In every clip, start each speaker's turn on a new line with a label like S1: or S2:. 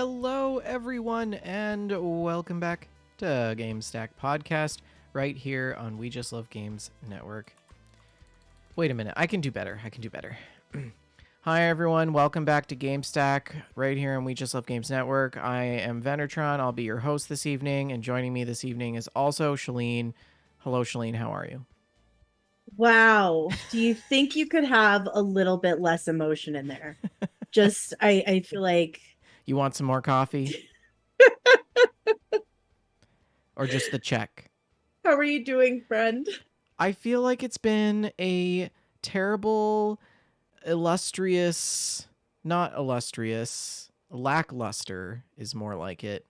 S1: Hello, everyone, and welcome back to GameStack Podcast right here on We Just Love Games Network. Wait a minute, I can do better. Hi, everyone. Welcome back to GameStack right here on We Just Love Games Network. I am Venertron. I'll be your host this evening, and joining me this evening is also Shalene. Hello, Shalene. How are you?
S2: Wow. Do you think you could have a little bit less emotion in there? I feel like
S1: You want some more coffee? Or just the check?
S2: how are you doing, friend?
S1: I feel like it's been a terrible, lackluster is more like it,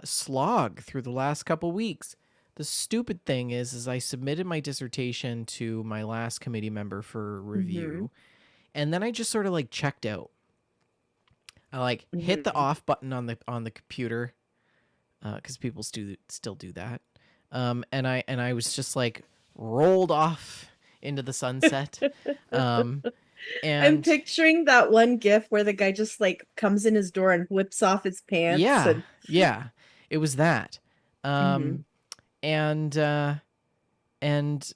S1: slog through the last couple weeks. The stupid thing is I submitted my dissertation to my last committee member for
S2: Mm-hmm.
S1: review, and then I just sort of like checked out. I like hit the
S2: Mm-hmm.
S1: off button on the computer, because people still do that. And I was just like rolled off into the sunset. Um,
S2: I'm
S1: and
S2: picturing that one gif where the guy just like comes in his door and whips off his pants
S1: yeah,
S2: and
S1: yeah, it was that.
S2: Mhm.
S1: Um, and and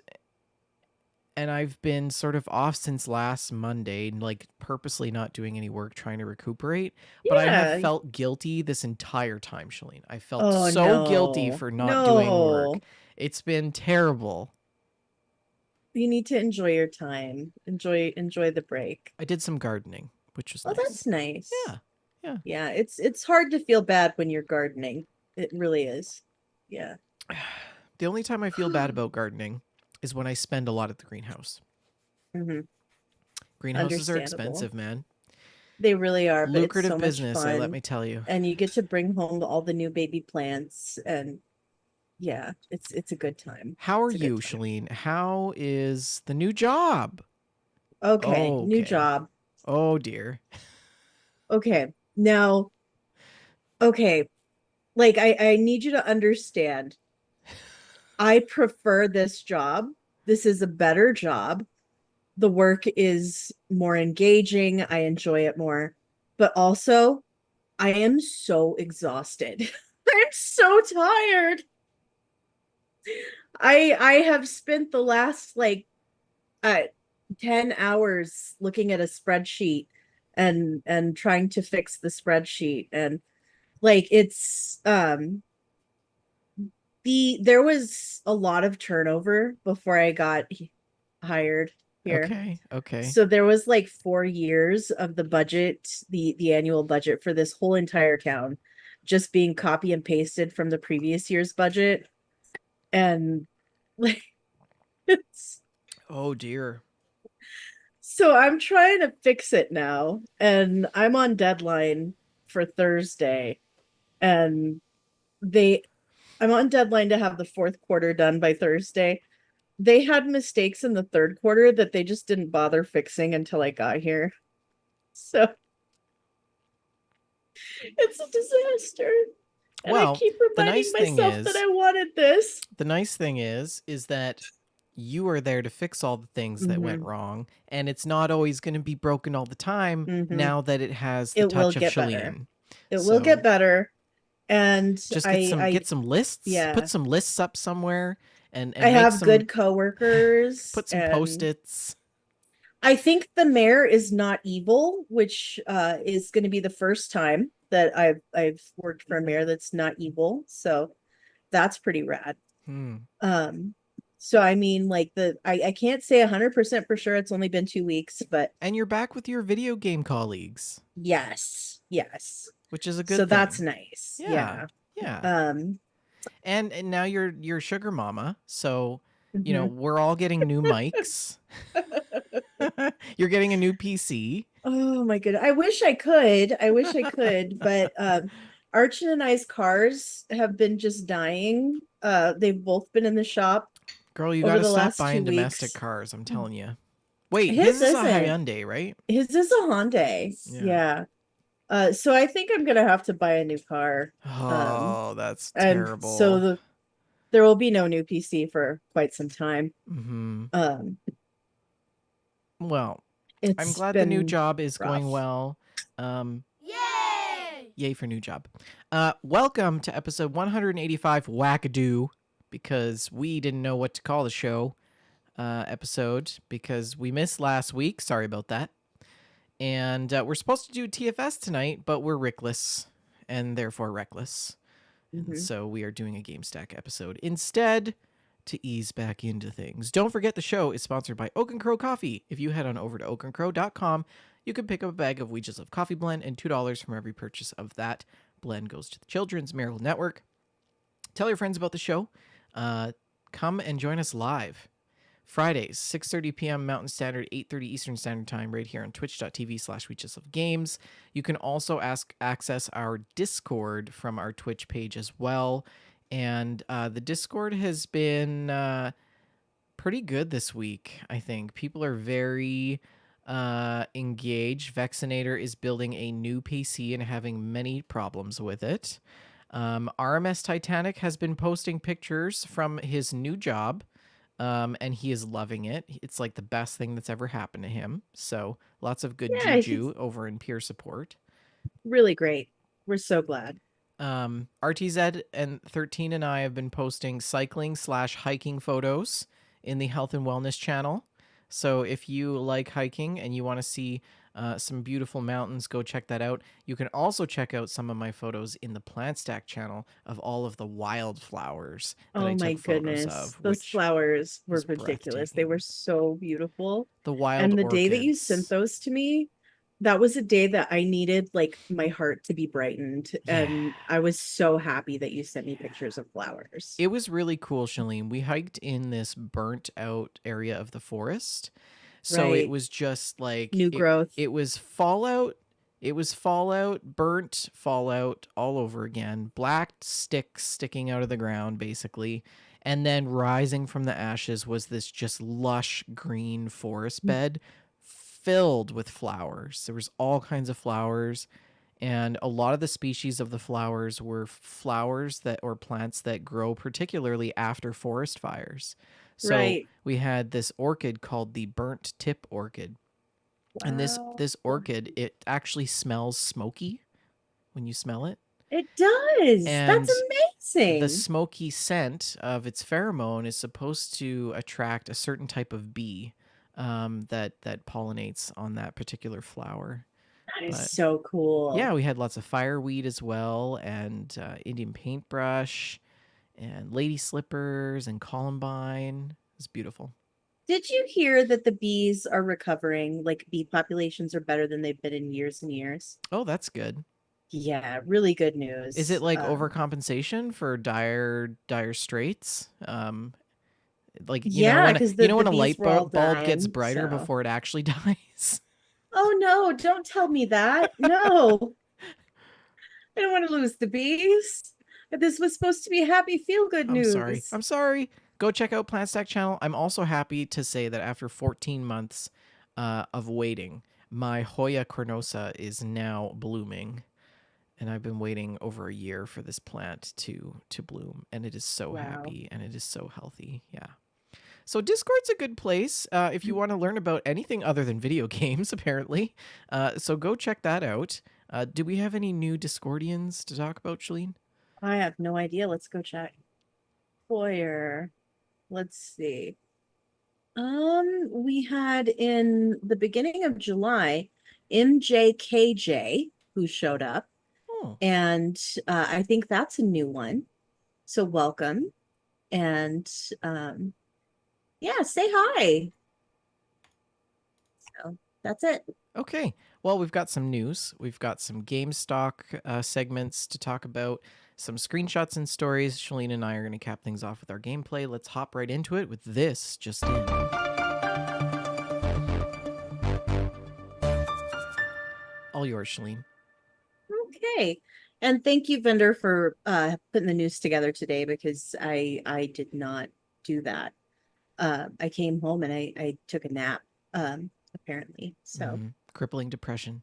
S1: and I've been sort of off since last Monday, like purposely not doing any work, trying to recuperate. But I have
S2: Yeah.
S1: felt guilty this entire time, Shalene. I felt
S2: Oh
S1: so guilty
S2: no.
S1: for not doing work.
S2: No.
S1: It's been terrible.
S2: You need to enjoy your time. Enjoy the break.
S1: I did some gardening, which was
S2: Oh,
S1: nice.
S2: that's nice.
S1: Yeah, yeah.
S2: Yeah, it's hard to feel bad when you're gardening. It really is. Yeah.
S1: The only time I feel bad about gardening is when I spend a lot at the greenhouse.
S2: hmm
S1: Greenhouses are
S2: Understandable.
S1: expensive, man.
S2: They really are, but it's
S1: Lucrative
S2: so much
S1: business, let
S2: fun.
S1: me tell you.
S2: And you get to bring home all the new baby plants and yeah, it's a good time.
S1: How are
S2: It's a good
S1: you,
S2: time.
S1: Shalene? How is the new job?
S2: Okay, new
S1: Okay.
S2: job.
S1: Oh, dear.
S2: Okay. Now, okay, like I need you to understand. I prefer this job. This is a better job. The work is more engaging. I enjoy it more. But also, I am so exhausted. I'm so tired. I have spent the last like uh 10 hours looking at a spreadsheet and trying to fix the spreadsheet and like it's there was a lot of turnover before I got hired here.
S1: Okay, okay.
S2: So there was like 4 years of the budget, the annual budget for this whole entire town just being copy and pasted from the previous year's budget. And like it's
S1: Oh, dear.
S2: so I'm trying to fix it now. And I'm on deadline for Thursday. And they I'm on deadline to have the fourth quarter done by Thursday. They had mistakes in the third quarter that they just didn't bother fixing until I got here. So it's a disaster. And I
S1: Well,
S2: keep
S1: the
S2: reminding
S1: nice thing
S2: myself that
S1: is,
S2: I wanted this.
S1: the nice thing is that you are there to fix all the things that went
S2: Mm-hmm.
S1: wrong, and it's not always going to be broken all the time
S2: Mm-hmm.
S1: now that it has the
S2: It will
S1: touch of
S2: get better.
S1: Shalene.
S2: It will get
S1: So
S2: better. And
S1: just
S2: I
S1: get some lists, put
S2: yeah,
S1: some lists up somewhere, and
S2: I
S1: make
S2: have
S1: some
S2: good coworkers
S1: put some
S2: and
S1: post-its.
S2: I think the mayor is not evil, which is going to be the first time that I've worked for a mayor that's not evil. So that's pretty rad.
S1: Hmm.
S2: Um, so I mean, like I can't say 100% for sure. It's only been 2 weeks, but
S1: And you're back with your video game colleagues,
S2: yes.
S1: which is a
S2: So
S1: good
S2: that's
S1: thing.
S2: nice.
S1: Yeah.
S2: Yeah.
S1: Yeah.
S2: Um,
S1: And now you're sugar mama, so
S2: mhm.
S1: we're all getting new mics. You're getting a new PC.
S2: Oh my goodness. I wish I could, but Archie and I's cars have been just dying. They've both been in the shop
S1: Girl, you got
S2: over
S1: to
S2: the
S1: stop
S2: last two
S1: buying domestic
S2: weeks.
S1: cars, I'm telling you. Wait, his
S2: His
S1: is a
S2: isn't.
S1: Hyundai, right?
S2: His is a Hyundai.
S1: Yeah.
S2: Yeah. So I think I'm gonna have to buy a new car. Um,
S1: Oh, that's
S2: and so
S1: terrible.
S2: there will be no new PC for quite some time.
S1: Mhm.
S2: Um,
S1: Well, I'm
S2: it's
S1: glad the new
S2: been
S1: job is going
S2: rough.
S1: well. Um
S3: Yay!
S1: Yay for new job. Welcome to episode 185 Whackadoo, because we didn't know what to call the show episode because we missed last week. Sorry about that. And we're supposed to do TFS tonight, but we're Rickless and therefore reckless. And
S2: Mhm.
S1: so we are doing a GameStack episode instead to ease back into things. Don't forget the show is sponsored by Oak and Crow Coffee. If you head on over to oakandcrow.com, you can pick up a bag of We Just Love Coffee blend, and $2 from every purchase of that blend goes to the Children's Miracle Network. Tell your friends about the show. Come and join us live. Fridays, 6:30 p.m. Mountain Standard, 8:30 Eastern Standard Time, right here on twitch.tv/We Just Love Games. You can also access our Discord from our Twitch page as well. And the Discord has been pretty good this week, I think. People are very engaged. Vexinator is building a new PC and having many problems with it. RMS Titanic has been posting pictures from his new job, and he is loving it. It's like the best thing that's ever happened to him. So lots of good
S2: Yeah, he's
S1: juju over in peer support.
S2: really great. We're so glad.
S1: RTZ and 13 and I have been posting cycling/hiking photos in the health and wellness channel. So if you like hiking and you want to see some beautiful mountains, go check that out. You can also check out some of my photos in the Plant Stack channel of all of the wildflowers that
S2: Oh
S1: I
S2: my
S1: took photos
S2: goodness.
S1: of,
S2: Those
S1: which
S2: flowers were
S1: was
S2: ridiculous. They were
S1: breathtaking.
S2: so beautiful.
S1: The wild
S2: And the day that you sent
S1: orchids.
S2: those to me, that was a day that I needed like my heart to be brightened.
S1: Yeah.
S2: And I was so happy that you sent me pictures of flowers.
S1: It was really cool, Shalene. We hiked in this burnt out area of the forest. So it
S2: Right.
S1: was just like
S2: New growth.
S1: it was fallout. It was fallout, burnt fallout all over again. Black sticks sticking out of the ground basically. And then rising from the ashes was this just lush green forest bed filled with flowers. There was all kinds of flowers, and a lot of the species of the flowers were flowers that or plants that grow particularly after forest fires. So
S2: Right.
S1: we had this orchid called the burnt tip orchid, and this
S2: Wow.
S1: this orchid, it actually smells smoky when you smell it,
S2: It does. That's
S1: and the
S2: amazing.
S1: smoky scent of its pheromone is supposed to attract a certain type of bee that pollinates on that particular flower.
S2: That is
S1: But
S2: so
S1: yeah,
S2: cool.
S1: we had lots of fireweed as well, and Indian paintbrush, and lady slippers, and columbine. It was beautiful.
S2: Did you hear that the bees are recovering? Like bee populations are better than they've been in years and years.
S1: Oh, that's good.
S2: Yeah, really good
S1: Is it
S2: news.
S1: like overcompensation for dire straits? Like
S2: Yeah, because
S1: you
S2: the
S1: know
S2: the
S1: when a
S2: bees
S1: light
S2: were all
S1: bulb gets
S2: dying.
S1: brighter
S2: So,
S1: before it actually dies.
S2: oh no, don't tell me that. No, I don't want to lose the bees. This was supposed to be happy, feel good
S1: I'm sorry.
S2: news.
S1: I'm sorry. Go check out Plant Stack channel. I'm also happy to say that after 14 months of waiting, my Hoya cornosa is now blooming, and I've been waiting over a year for this plant to bloom, and it is so
S2: Wow.
S1: happy and it is so healthy. Yeah. So Discord's a good place if you want to learn about anything other than video games, apparently. So go check that out. Do we have any new Discordians to talk about, Shalene?
S2: I have no idea. Let's go check. Foyer. Let's see. We had in the beginning of July, MJKJ, who showed up,
S1: Oh,
S2: and I think that's a new one. So welcome, and um, yeah, say hi. So that's it.
S1: okay. Well, we've got some news. We've got some GameStock segments to talk about, some screenshots and stories. Shalene and I are going to cap things off with our gameplay. Let's hop right into it with this just in. All yours, Shalene.
S2: Okay. And thank you, vendor, for putting the news together today because I did not do that. I came home and I took a nap, apparently. So
S1: Crippling depression.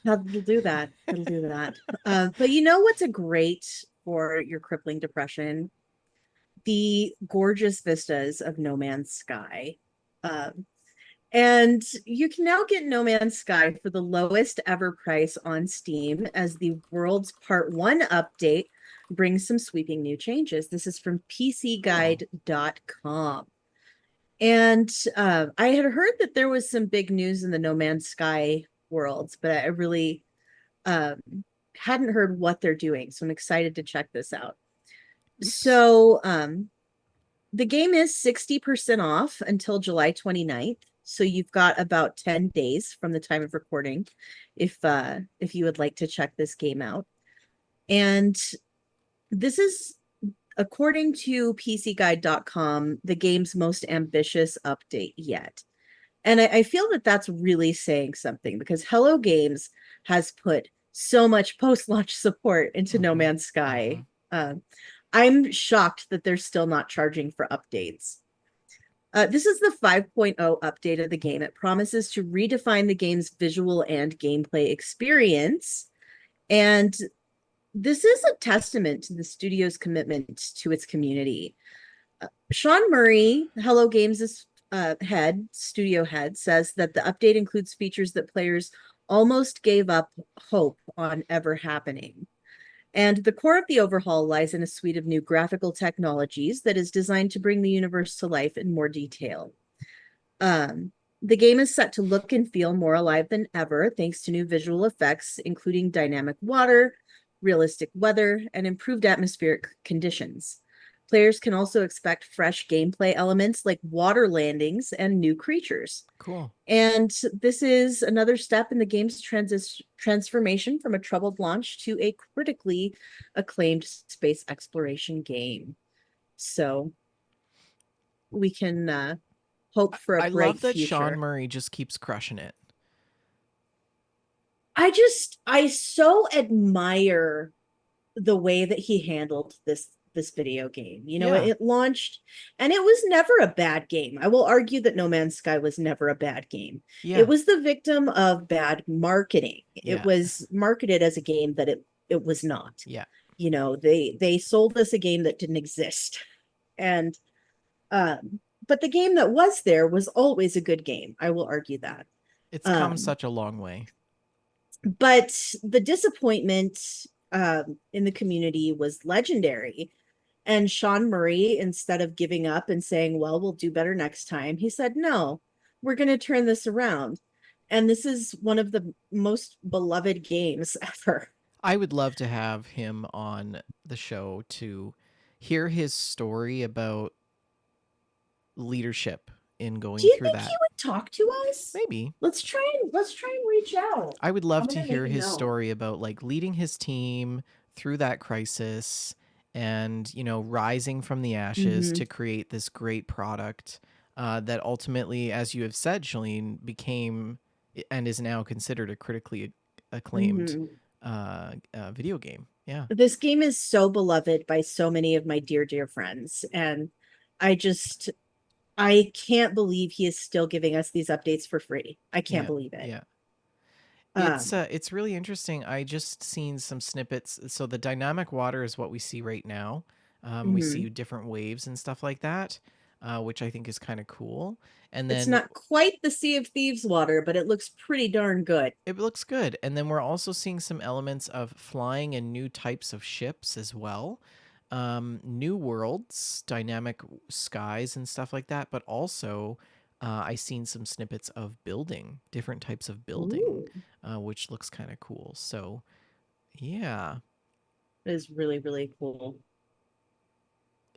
S2: that'll do that. It'll do that. But you know what's a great for your crippling depression? The gorgeous vistas of No Man's Sky. Um, And you can now get No Man's Sky for the lowest ever price on Steam as the world's part 1 update brings some sweeping new changes. This is from
S1: Cool.
S2: PCGuide.com. And I had heard that there was some big news in the No Man's Sky world, but I really um, hadn't heard what they're doing. So I'm excited to check this out.
S1: Oops.
S2: So the game is 60% off until July 29th. So you've got about 10 days from the time of recording if you would like to check this game out. And this is, according to PCGuide.com, the game's most ambitious update yet. And I feel that that's really saying something because Hello Games has put so much post-launch support into No
S1: Mm-hmm.
S2: Man's
S1: Mm-hmm.
S2: Sky. I'm shocked that they're still not charging for updates. This is the 5.0 update of the game. It promises to redefine the game's visual and gameplay experience. And this is a testament to the studio's commitment to its community. Sean Murray, Hello Games' studio head, says that the update includes features that players almost gave up hope on ever happening. And the core of the overhaul lies in a suite of new graphical technologies that is designed to bring the universe to life in more detail. The game is set to look and feel more alive than ever, thanks to new visual effects, including dynamic water, realistic weather, and improved atmospheric conditions. Players can also expect fresh gameplay elements like water landings and new creatures.
S1: Cool.
S2: And this is another step in the game's transformation from a troubled launch to a critically acclaimed space exploration game. So we can hope for a
S1: I love
S2: bright
S1: that Sean
S2: future.
S1: Murray just keeps crushing it.
S2: I so admire the way that he handled this video game. You know,
S1: Yeah.
S2: it launched and it was never a bad game. I will argue that No Man's Sky was never a bad game. It
S1: Yeah.
S2: was the victim of bad marketing. It
S1: Yeah.
S2: was marketed as a game that it was not.
S1: Yeah.
S2: You know, they sold us a game that didn't exist. And but the game that was there was always a good game. I will argue that.
S1: It's come
S2: Um
S1: such a long way.
S2: but the disappointment in the community was legendary. And Sean Murray, instead of giving up and saying, well, we'll do better next time, he said, no, we're going to turn this around. And this is one of the most beloved games ever.
S1: I would love to have him on the show to hear his story about leadership in
S2: Do
S1: going
S2: you
S1: through
S2: think he
S1: that.
S2: would talk to us?
S1: Maybe.
S2: Let's try and reach out.
S1: I would
S2: I'm
S1: love to
S2: gonna
S1: hear
S2: make a
S1: his
S2: note.
S1: story about like leading his team through that crisis and, rising from the ashes
S2: Mm-hmm.
S1: to create this great product that ultimately, as you have said, Shalene, became and is now considered a critically acclaimed
S2: Mm-hmm.
S1: video game. Yeah.
S2: This game is so beloved by so many of my dear friends, and I just I can't believe he is still giving us these updates for free. I can't
S1: Yeah.
S2: believe it.
S1: Yeah.
S2: Um,
S1: It's really interesting. I just seen some snippets. So the dynamic water is what we see right now. We
S2: mhm.
S1: see different waves and stuff like that, which I think is kind of cool. And
S2: It's
S1: then
S2: not quite the Sea of Thieves water, but it looks pretty darn good.
S1: it looks good. And then we're also seeing some elements of flying and new types of ships as well. New worlds, dynamic skies, and stuff like that. But also, I seen some snippets of building, different types of building,
S2: Ooh,
S1: which looks kind of cool. So, yeah,
S2: it is really, really cool.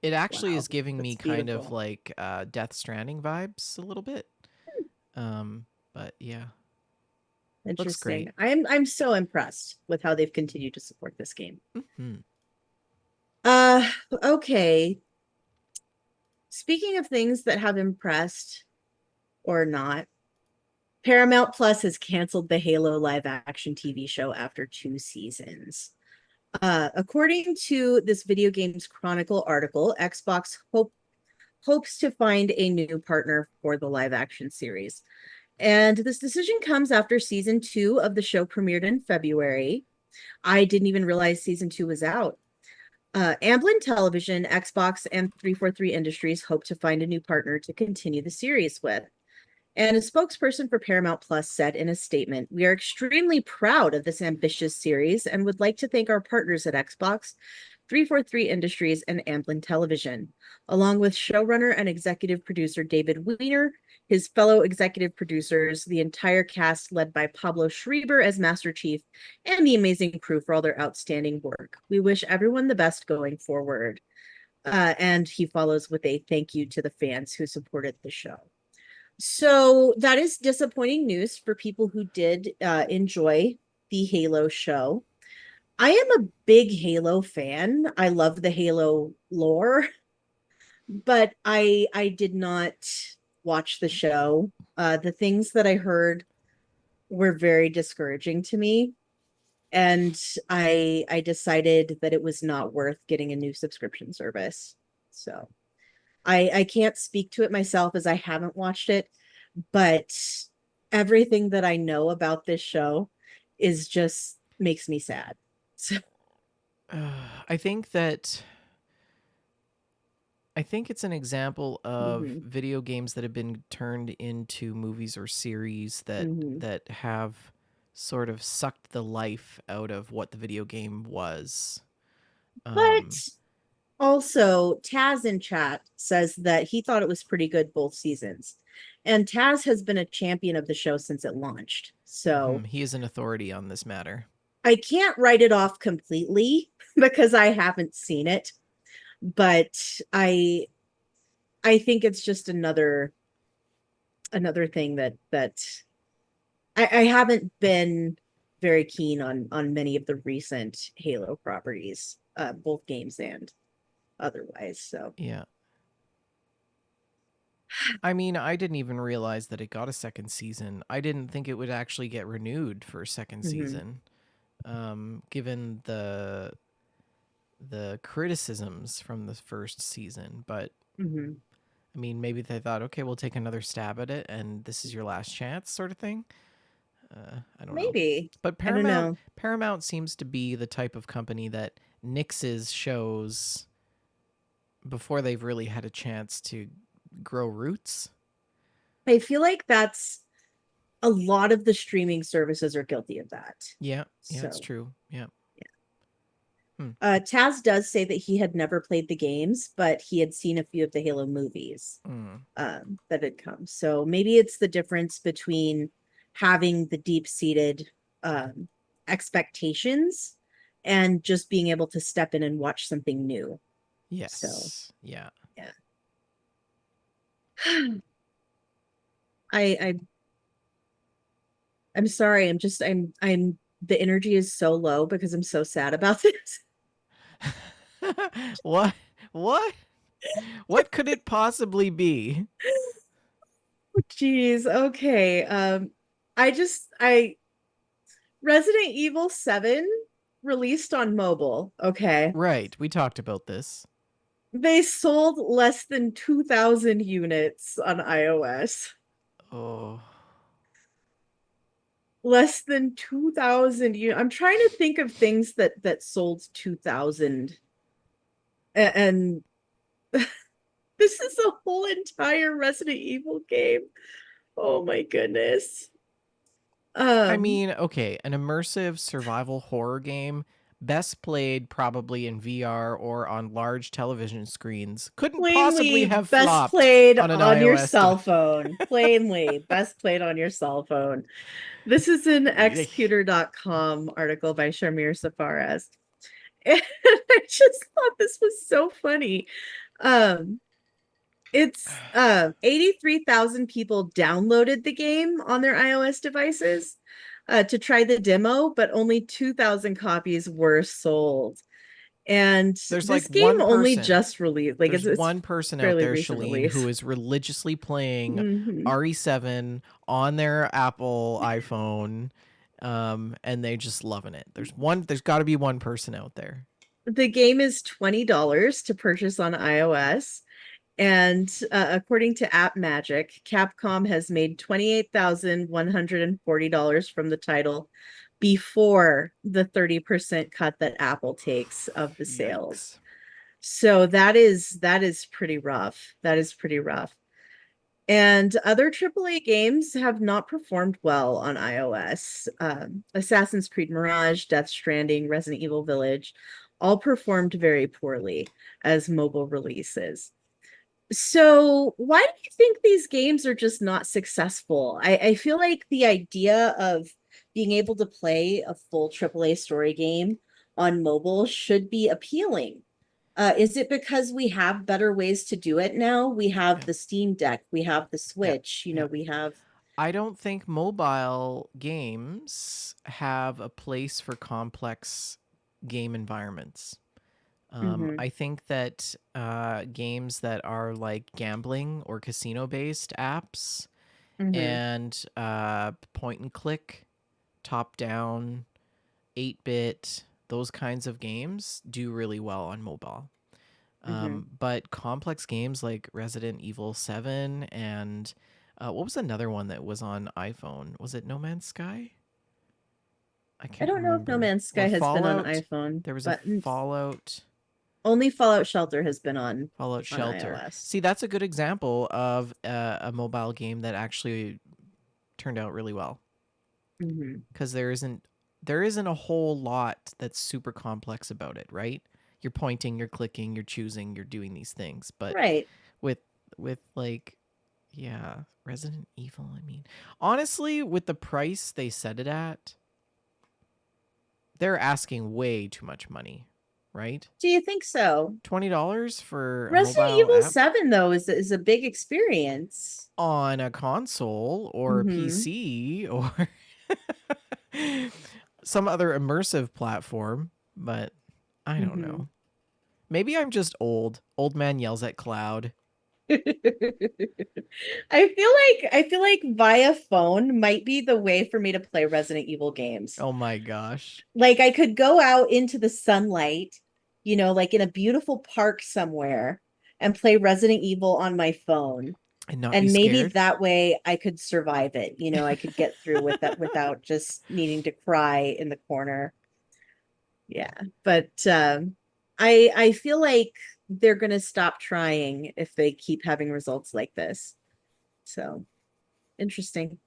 S1: it actually is
S2: Wow,
S1: giving me
S2: that's
S1: kind of
S2: beautiful.
S1: like Death Stranding vibes a little bit. But yeah, looks great.
S2: Interesting. I'm so impressed with how they've continued to support this game.
S1: Hmm.
S2: Uh, okay. Speaking of things that have impressed or not, Paramount Plus has canceled the Halo live action TV show after 2 seasons. According to this Video Games Chronicle article, hopes to find a new partner for the live action series. And this decision comes after season 2 of the show premiered in February. I didn't even realize season 2 was out. Amblin Television, Xbox, and 343 Industries hope to find a new partner to continue the series with. And a spokesperson for Paramount Plus said in a statement, "We are extremely proud of this ambitious series and would like to thank our partners at Xbox, 343 Industries, and Amblin Television, along with showrunner and executive producer David Weiner, his fellow executive producers, the entire cast led by Pablo Schreiber as Master Chief, and the amazing crew for all their outstanding work. We wish everyone the best going forward." And he follows with a thank you to the fans who supported the show. So that is disappointing news for people who did enjoy the Halo show. I am a big Halo fan. I love the Halo lore, but I did not watch the show. The things that I heard were very discouraging to me, and I decided that it was not worth getting a new subscription service. So I can't speak to it myself as I haven't watched it, but everything that I know about this show is just makes me sad. So,
S1: I think that I think it's an example of
S2: mhm,
S1: video games that have been turned into movies or series that
S2: mhm.
S1: that have sort of sucked the life out of what the video game was. Um,
S2: But also, Taz in chat says that he thought it was pretty good both seasons. And Taz has been a champion of the show since it launched. So
S1: he is an authority on this matter.
S2: I can't write it off completely because I haven't seen it, but I think it's just another thing that I haven't been very keen on many of the recent Halo properties, both games and otherwise. So
S1: Yeah. I mean, I didn't even realize that it got a second season. I didn't think it would actually get renewed for a second
S2: mhm,
S1: season, given the criticisms from the first season. But
S2: mhm.
S1: I mean, maybe they thought, okay, we'll take another stab at it, and this is your last chance, sort of thing. I don't know.
S2: Maybe.
S1: But
S2: I don't know.
S1: Paramount seems to be the type of company that nixes shows before they've really had a chance to grow roots.
S2: I feel like that's a lot of the streaming services are guilty of that.
S1: Yeah, yeah, it's
S2: So
S1: true. Yeah. Hmm.
S2: Taz does say that he had never played the games, but he had seen a few of the Halo movies
S1: Mm.
S2: that had come. So maybe it's the difference between having the deep-seated expectations and just being able to step in and watch something new. So
S1: Yes. Yeah.
S2: yeah. I I'm sorry. I'm the energy is so low because I'm so sad about this.
S1: what? What? What could it possibly be?
S2: Jeez. Okay. I Resident Evil 7 released on mobile. Okay.
S1: Right. We talked about this.
S2: They sold less than 2,000 units on iOS.
S1: Oh.
S2: Less than 2,000 units. I'm trying to think of things that sold 2,000, and this is a whole entire Resident Evil game. Oh my goodness.
S1: I
S2: Um
S1: mean, okay, an immersive survival horror game, best played probably in VR or on large television screens, couldn't possibly
S2: Plainly
S1: have
S2: best
S1: flopped
S2: played
S1: on an
S2: on your
S1: iOS device.
S2: cell phone. Plainly best played on your cell phone. This is an xputer.com article by Shamir Safaraz. And I just thought this was so funny. Um, it's 83,000 people downloaded the game on their iOS devices to try the demo, but only 2,000 copies were sold. And
S1: There's like
S2: this game
S1: one
S2: only
S1: person.
S2: just released, like
S1: There's
S2: it's
S1: one person out
S2: fairly
S1: there,
S2: recent
S1: Shalene,
S2: release.
S1: who is religiously playing
S2: Mhm.
S1: RE7 on their Apple iPhone, and they just loving it. There's got to be one person out there.
S2: The game is $20 to purchase on iOS. And according to App Magic, Capcom has made $28,140 from the title before the 30% cut that Apple takes of the sales.
S1: Yikes.
S2: So that is pretty rough. That is pretty rough. And other AAA games have not performed well on iOS. Assassin's Creed Mirage, Death Stranding, Resident Evil Village all performed very poorly as mobile releases. So, why do you think these games are just not successful? I feel like the idea of being able to play a full AAA story game on mobile should be appealing. Is it because we have better ways to do it now? We have
S1: Yeah,
S2: the Steam Deck, we have the
S1: yeah,
S2: Switch,
S1: yeah.
S2: we have.
S1: I don't think mobile games have a place for complex game environments.
S2: Hmm.
S1: I think that games that are like gambling or casino based apps
S2: Hmm.
S1: and point and click, top down, 8-bit, those kinds of games do really well on mobile.
S2: Hmm.
S1: But complex games like Resident Evil 7 and what was another one that was on iPhone? Was it No Man's Sky? I
S2: I
S1: can't
S2: don't know if No
S1: remember.
S2: Man's
S1: Or
S2: Sky has been on
S1: Fallout?
S2: iPhone,
S1: There was a
S2: but
S1: Fallout
S2: only Fallout Shelter has been
S1: Fallout
S2: on
S1: Shelter.
S2: iOS.
S1: See, that's a good example of a mobile game that actually turned out really well
S2: Hmm.
S1: because there isn't a whole lot that's super complex about it, right? You're pointing, you're clicking, you're choosing, you're doing these things, but
S2: Right.
S1: with like yeah, Resident Evil, I mean, honestly, with the price they set it at, they're asking way too much money, right?
S2: Do you think so?
S1: $20 for a
S2: Resident
S1: mobile
S2: Evil
S1: app
S2: 7 though is a big experience.
S1: on a console or a
S2: Hmm.
S1: PC or some other immersive platform, but I don't
S2: Hmm.
S1: know. Maybe I'm just old. Old man yells at cloud.
S2: I feel like via phone might be the way for me to play Resident Evil games.
S1: Oh my gosh.
S2: Like I could go out into the sunlight, like in a beautiful park somewhere and play Resident Evil on my phone.
S1: And not be
S2: And maybe
S1: scared?
S2: that way I could survive it. I could get through with that without just needing to cry in the corner. Yeah. But I feel like they're gonna stop trying if they keep having results like this. So interesting.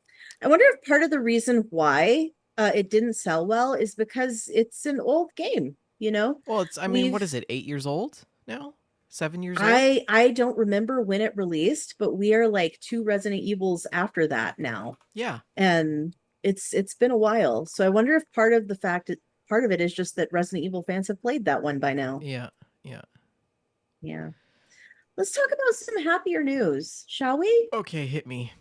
S2: I wonder if part of the reason why it didn't sell well is because it's an old game,
S1: Well, I mean, what
S2: We've
S1: is it? 8 years old now? 7 years old?
S2: I don't remember when it released, but we are like two Resident Evils after that now.
S1: Yeah.
S2: And it's been a while. So I wonder if part of it is just that Resident Evil fans have played that one by now.
S1: Yeah. Yeah.
S2: Yeah. Let's talk about some happier news, shall we?
S1: Okay, hit me.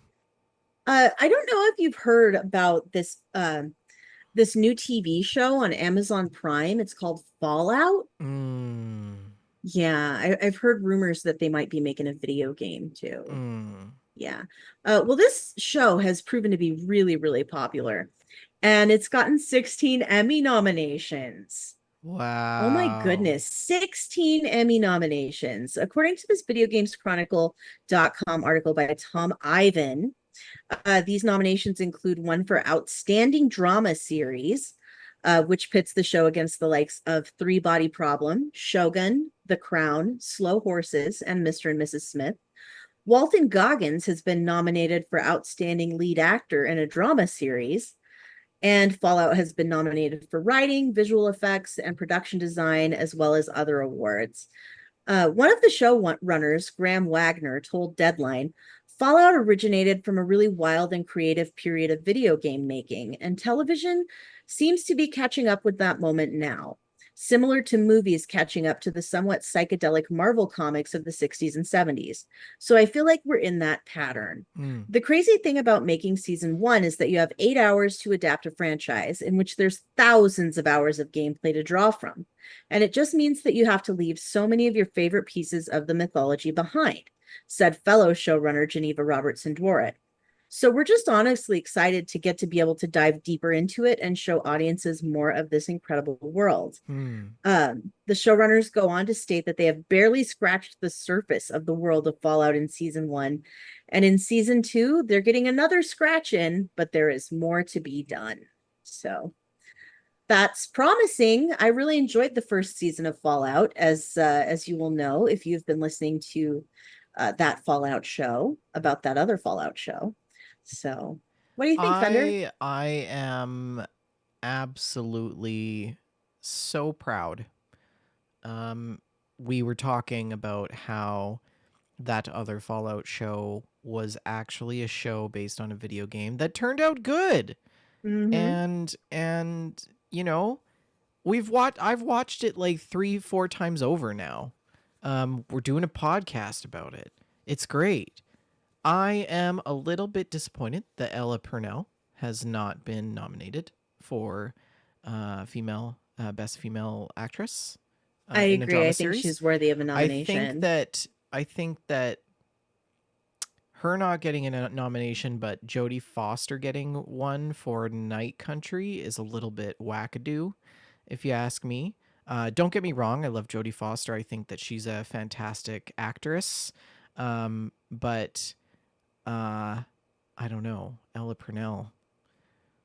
S2: I don't know if you've heard about this new TV show on Amazon Prime. It's called Fallout.
S1: Mm.
S2: Yeah, I've heard rumors that they might be making a video game too.
S1: Mm.
S2: Yeah. Well, this show has proven to be really, really popular, and it's gotten 16 Emmy nominations. Oh my
S1: Wow.
S2: goodness, 16 Emmy nominations. According to this videogameschronicle.com article by Tom Ivan, these nominations include one for Outstanding Drama Series, which pits the show against the likes of Three Body Problem, Shogun, The Crown, Slow Horses, and Mr. and Mrs. Smith. Walton Goggins has been nominated for Outstanding Lead Actor in a Drama Series, and Fallout has been nominated for writing, visual effects, and production design, as well as other awards. One of the showrunners, Graham Wagner, told Deadline, Fallout originated from a really wild and creative period of video game making, and television seems to be catching up with that moment now, similar to movies catching up to the somewhat psychedelic Marvel comics of the 60s and 70s. So I feel like we're in that pattern.
S1: Mm.
S2: The crazy thing about making season one is that you have 8 hours to adapt a franchise in which there's thousands of hours of gameplay to draw from. And it just means that you have to leave so many of your favorite pieces of the mythology behind, said fellow showrunner Geneva Robertson Dworak. So we're just honestly excited to get to be able to dive deeper into it and show audiences more of this incredible world.
S1: Mm.
S2: The showrunners go on to state that they have barely scratched the surface of the world of Fallout in season one. And in season two, they're getting another scratch in, but there is more to be done. So that's promising. I really enjoyed the first season of Fallout, as you will know if you've been listening to that Fallout show about that other Fallout show. So, what do you think, Fender?
S1: I am absolutely so proud. Um, we were talking about how that other Fallout show was actually a show based on a video game that turned out good.
S2: Mm-hmm.
S1: And you know, I've watched it like 3-4 times over now. We're doing a podcast about it. It's great. I am a little bit disappointed that Ella Purnell has not been nominated for female best female actress
S2: I
S1: in a
S2: agree. I
S1: drama
S2: think
S1: series.
S2: she's worthy of a
S1: I think
S2: nomination.
S1: that I think that her not getting a nomination, but Jodie Foster getting one for Night Country is a little bit wackadoo, if you ask me. Don't get me wrong, I love Jodie Foster. I think that she's a fantastic actress. But I don't know. Ella Purnell,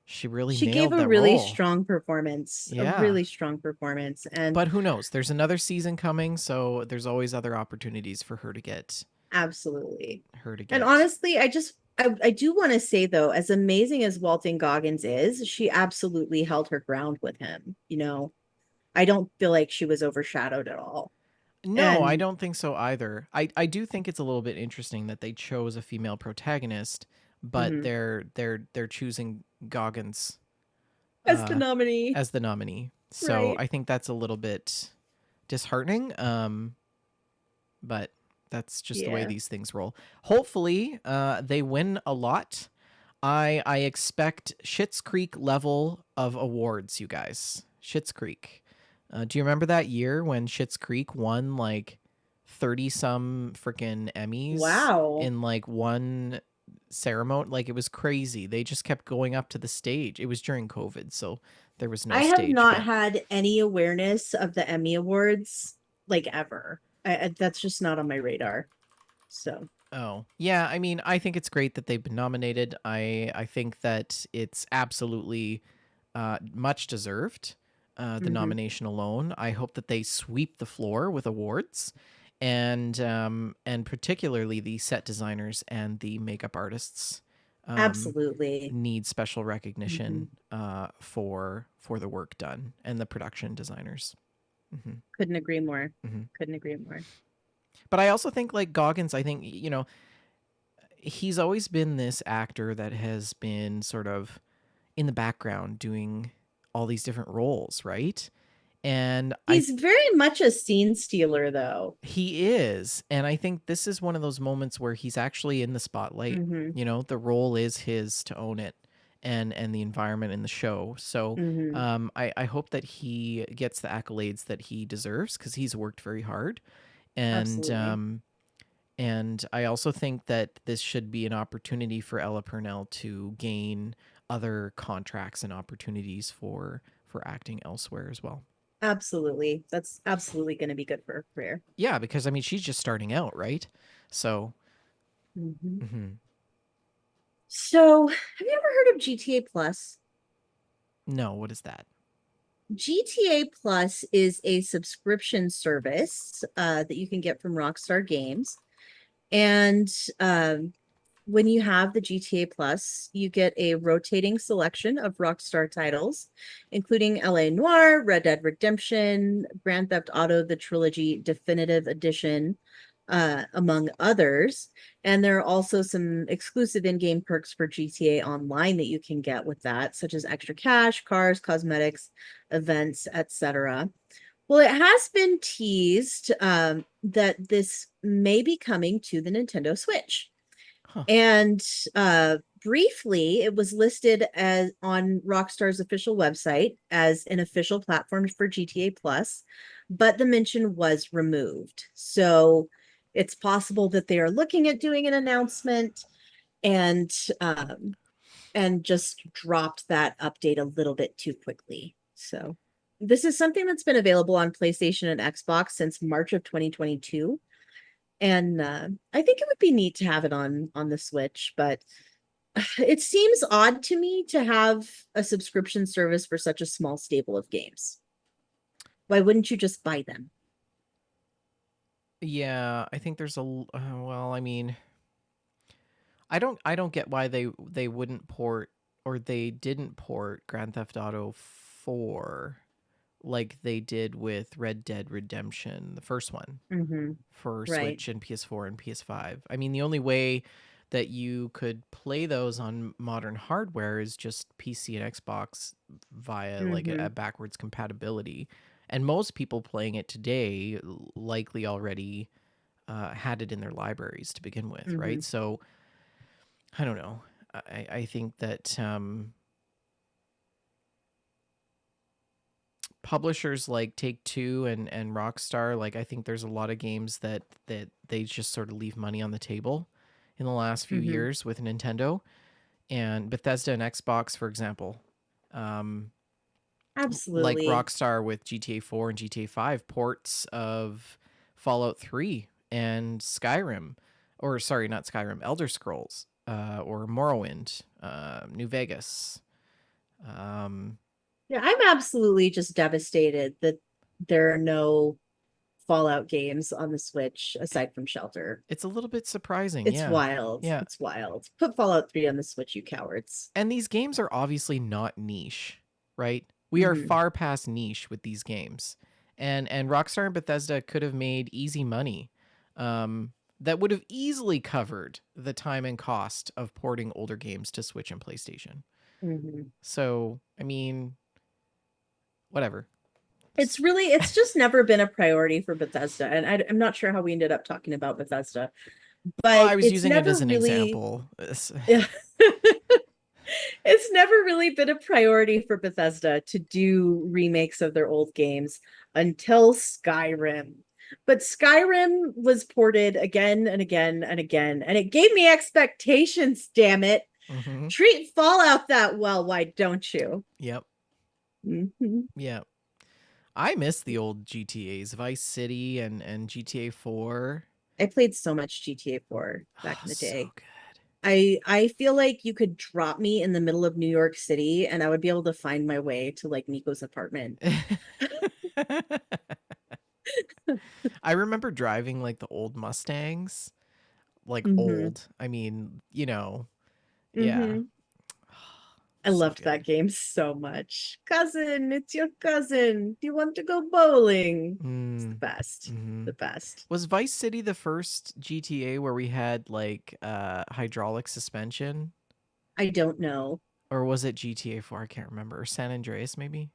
S1: she really
S2: She gave
S1: nailed
S2: a
S1: that
S2: really
S1: role.
S2: strong performance, a
S1: Yeah.
S2: really strong performance. And
S1: But who knows? There's another season coming, so there's always other opportunities for her to get
S2: absolutely.
S1: her to
S2: And
S1: get.
S2: honestly, I do want to say though, as amazing as Walton Goggins is, she absolutely held her ground with him. I don't feel like she was overshadowed at all.
S1: No, I
S2: And
S1: don't think so either. I do think it's a little bit interesting that they chose a female protagonist, but
S2: mhm,
S1: they're choosing Goggins
S2: as the
S1: uh
S2: nominee,
S1: as the nominee. So
S2: right?
S1: I think that's a little bit disheartening. But that's just the way
S2: Yeah.
S1: these things roll. Hopefully, they win a lot. I expect Schitt's Creek level of awards, you guys. Schitt's Creek. Do you remember that year when Schitt's Creek won like 30 some freaking Emmys
S2: Wow.
S1: in like one ceremony? Like it was crazy. They just kept going up to the stage. It was during COVID, so there was no
S2: I have
S1: stage,
S2: not
S1: but
S2: had any awareness of the Emmy Awards like ever. That's just not on my radar. So,
S1: oh, yeah, I mean, I think it's great that they've been nominated. I think that it's absolutely much deserved. The
S2: mhm,
S1: nomination alone. I hope that they sweep the floor with awards, and particularly the set designers and the makeup artists
S2: absolutely.
S1: need special recognition
S2: Mhm.
S1: for the work done, and the production designers. Hmm.
S2: Couldn't agree more.
S1: Hmm.
S2: Couldn't agree more.
S1: But I also think like Goggins. I think he's always been this actor that has been sort of in the background doing all these different roles, right? And
S2: He's very much a scene stealer, though.
S1: he is, and I think this is one of those moments where he's actually in the spotlight.
S2: Hmm.
S1: The role is his to own it, and the environment in the show. So,
S2: Hmm.
S1: I hope that he gets the accolades that he deserves because he's worked very hard, and
S2: Absolutely.
S1: I also think that this should be an opportunity for Ella Purnell to gain other contracts and opportunities for acting elsewhere as well.
S2: Absolutely. That's absolutely going to be good for her career.
S1: Yeah, because I mean she's just starting out, right? So,
S2: Hmm.
S1: mhm.
S2: So, have you ever heard of GTA Plus?
S1: No, what is that?
S2: GTA Plus is a subscription service that you can get from Rockstar Games. And um, when you have the GTA Plus, you get a rotating selection of Rockstar titles, including LA Noire, Red Dead Redemption, Grand Theft Auto, the Trilogy Definitive Edition, among others. And there are also some exclusive in game perks for GTA Online that you can get with that, such as extra cash, cars, cosmetics, events, etc. Well, it has been teased that this may be coming to the Nintendo Switch.
S1: Huh.
S2: And briefly, it was listed as on Rockstar's official website as an official platform for GTA Plus, but the mention was removed. So it's possible that they are looking at doing an announcement and um, and just dropped that update a little bit too quickly. So this is something that's been available on PlayStation and Xbox since March of 2022, and I think it would be neat to have it on the Switch, but it seems odd to me to have a subscription service for such a small stable of games. Why wouldn't you just buy them?
S1: Yeah, I think there's well, I mean, I don't get why they wouldn't port or they didn't port Grand Theft Auto 4 like they did with Red Dead Redemption, the first one,
S2: Mm-hmm.
S1: for
S2: Right.
S1: Switch and PS4 and PS5. I mean, the only way that you could play those on modern hardware is just PC and Xbox via like
S2: Mm-hmm.
S1: a backwards compatibility. And most people playing it today likely already had it in their libraries to begin with,
S2: Mm-hmm.
S1: right? So I don't know. I think that publishers like Take Two and Rockstar, like I think there's a lot of games that they just sort of leave money on the table in the last few
S2: Mm-hmm.
S1: years with Nintendo and Bethesda and Xbox, for example. Um, like
S2: Absolutely.
S1: Rockstar with GTA 4 and GTA 5 ports of Fallout 3 and Skyrim, or sorry, not Skyrim, Elder Scrolls, or Morrowind, New Vegas. Um,
S2: Yeah, I'm absolutely just devastated that there are no Fallout games on the Switch aside from Shelter.
S1: it's a little bit surprising,
S2: It's
S1: yeah.
S2: wild.
S1: Yeah.
S2: It's wild. Put Fallout 3 on the Switch, you cowards.
S1: And these games are obviously not niche, right? We are
S2: Mm-hmm.
S1: far past niche with these games. And Rockstar and Bethesda could have made easy money. That would have easily covered the time and cost of porting older games to Switch and PlayStation.
S2: Mm-hmm.
S1: So, I mean, whatever.
S2: It's just never been a priority for Bethesda. And I'm not sure how we ended up talking about Bethesda,
S1: Well,
S2: but
S1: I was
S2: it's
S1: using it
S2: never
S1: as an
S2: really,
S1: example.
S2: it's never really been a priority for Bethesda to do remakes of their old games until Skyrim. But Skyrim was ported again and again and again, and it gave me expectations, damn it.
S1: Mm-hmm.
S2: Treat Fallout that well, why don't you?
S1: Yep.
S2: Mm-hmm.
S1: Yeah. I miss the old GTAs, Vice City and GTA 4.
S2: I played so much GTA 4 back
S1: Oh,
S2: in the
S1: so
S2: day.
S1: good.
S2: I feel like you could drop me in the middle of New York City and I would be able to find my way to like Nico's apartment.
S1: I remember driving like the old Mustangs, like
S2: Mm-hmm.
S1: old. I mean, yeah.
S2: Mm-hmm. I
S1: So
S2: loved that
S1: good.
S2: game so much. Cousin, it's your cousin. Do you want to go bowling? It's the
S1: Mm,
S2: best.
S1: hmm.
S2: The best.
S1: Was Vice City the first GTA where we had like hydraulic suspension?
S2: I don't know.
S1: Or was it GTA 4? I can't remember. Or San Andreas maybe?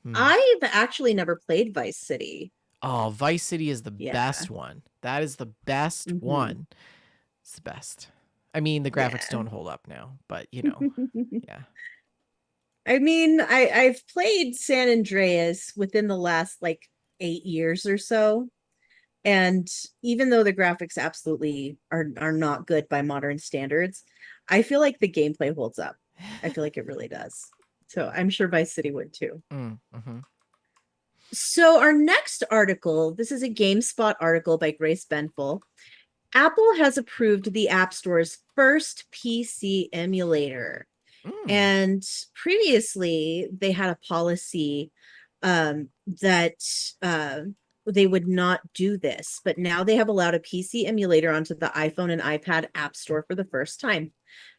S1: Hmm.
S2: I've actually never played Vice City.
S1: Oh, Vice City is the
S2: Yeah.
S1: best one. That is the best
S2: Mm-hmm.
S1: one. It's the best. I mean, the graphics
S2: Yeah.
S1: don't hold up now, but yeah.
S2: I mean, I've played San Andreas within the last like 8 years or so. And even though the graphics absolutely are not good by modern standards, I feel like the gameplay holds up. I feel like it really does. So I'm sure Vice City would too.
S1: Mm-hmm.
S2: So our next article, this is a GameSpot article by Grace Benful. Apple has approved the App Store's first PC emulator.
S1: Mm.
S2: And previously, they had a policy that they would not do this, but now they have allowed a PC emulator onto the iPhone and iPad App Store for the first time.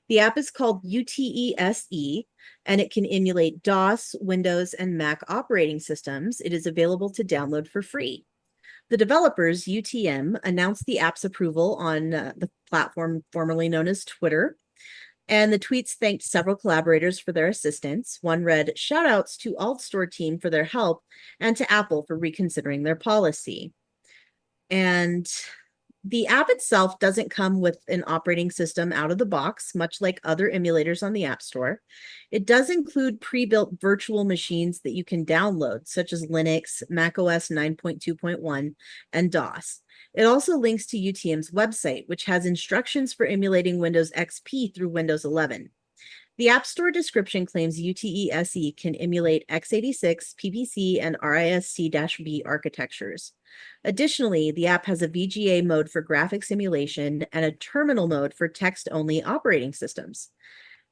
S2: The app is called UTESE, and it can emulate DOS, Windows, and Mac operating systems. It is available to download for free. The developers, UTM, announced the app's approval on the platform formerly known as Twitter, and the tweets thanked several collaborators for their assistance. One read, "Shoutouts to AltStore team for their help and to Apple for reconsidering their policy." And the app itself doesn't come with an operating system out of the box, much like other emulators on the App Store. It does include pre-built virtual machines that you can download, such as Linux, macOS 9.2.1, and DOS. It also links to UTM's website, which has instructions for emulating Windows XP through Windows 11. The App Store description claims UTESE can emulate x86, PPC, and RISC-V architectures. Additionally, the app has a VGA mode for graphics emulation and a terminal mode for text-only operating systems.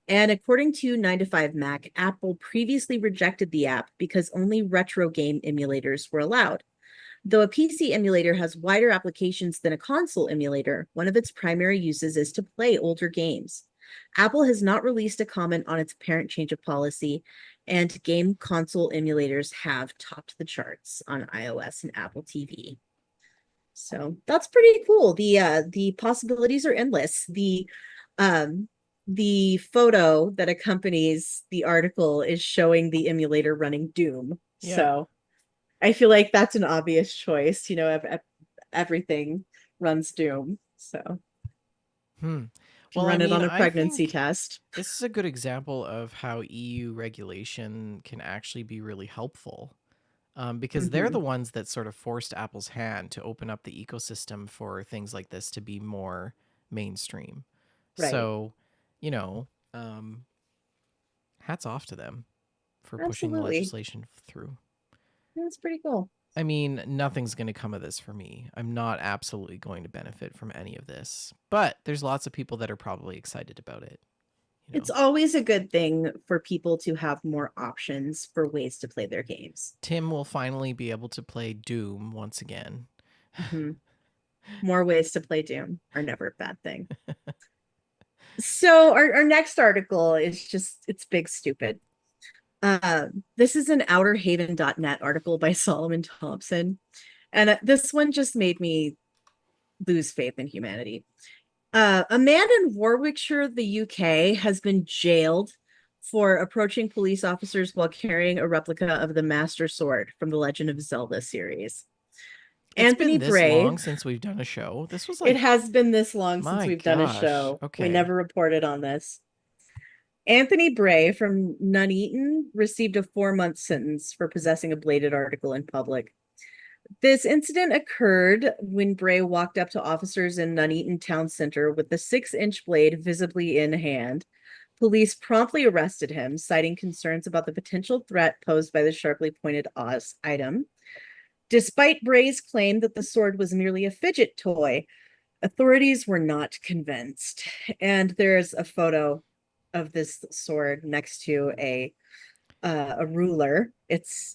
S2: And according to 9to5Mac, Apple previously rejected the app because only retro game emulators were allowed. Though a PC emulator has wider applications than a console emulator, one of its primary uses is to play older games. Apple has not released a comment on its apparent change of policy, and game console emulators have topped the charts on iOS and Apple TV. So that's pretty cool. The possibilities are endless. The photo that accompanies the article is showing the emulator running Doom.
S1: Yeah.
S2: So I feel like that's an obvious choice. Everything runs Doom. So
S1: Hmm.
S2: can
S1: Well, I
S2: run it
S1: mean,
S2: on a
S1: I
S2: pregnancy
S1: think
S2: test.
S1: this is a good example of how EU regulation can actually be really helpful. Because they're
S2: Hmm.
S1: the ones that sort of forced Apple's hand to open up the ecosystem for things like this to be more mainstream.
S2: Right.
S1: So, you know, um, hats off to them for pushing the
S2: Absolutely.
S1: legislation through.
S2: That's pretty cool.
S1: I mean, nothing's going to come of this for me. I'm not absolutely going to benefit from any of this, but there's lots of people that are probably excited about it. You
S2: It's
S1: know,
S2: always a good thing for people to have more options for ways to play their games.
S1: Tim will finally be able to play Doom once again.
S2: Mhm. More ways to play Doom are never a bad thing. So our next article is just it's big stupid. This is an outerhaven.net article by Solomon Thompson. And this one just made me lose faith in humanity. A man in Warwickshire, the UK, has been jailed for approaching police officers while carrying a replica of the Master Sword from the Legend of Zelda series.
S1: It's
S2: Anthony
S1: been this
S2: Bray,
S1: long since we've done a show. This was
S2: it
S1: like,
S2: has been this long since
S1: my
S2: we've done a
S1: gosh.
S2: show. We
S1: Okay.
S2: never reported on this. Anthony Bray from Nuneaton received a 4-month sentence for possessing a bladed article in public. This incident occurred when Bray walked up to officers in Nuneaton Town Center with the 6-inch blade visibly in hand. Police promptly arrested him, citing concerns about the potential threat posed by the sharply pointed item. Despite Bray's claim that the sword was merely a fidget toy, authorities were not convinced. And there's a photo of this sword next to a ruler. It's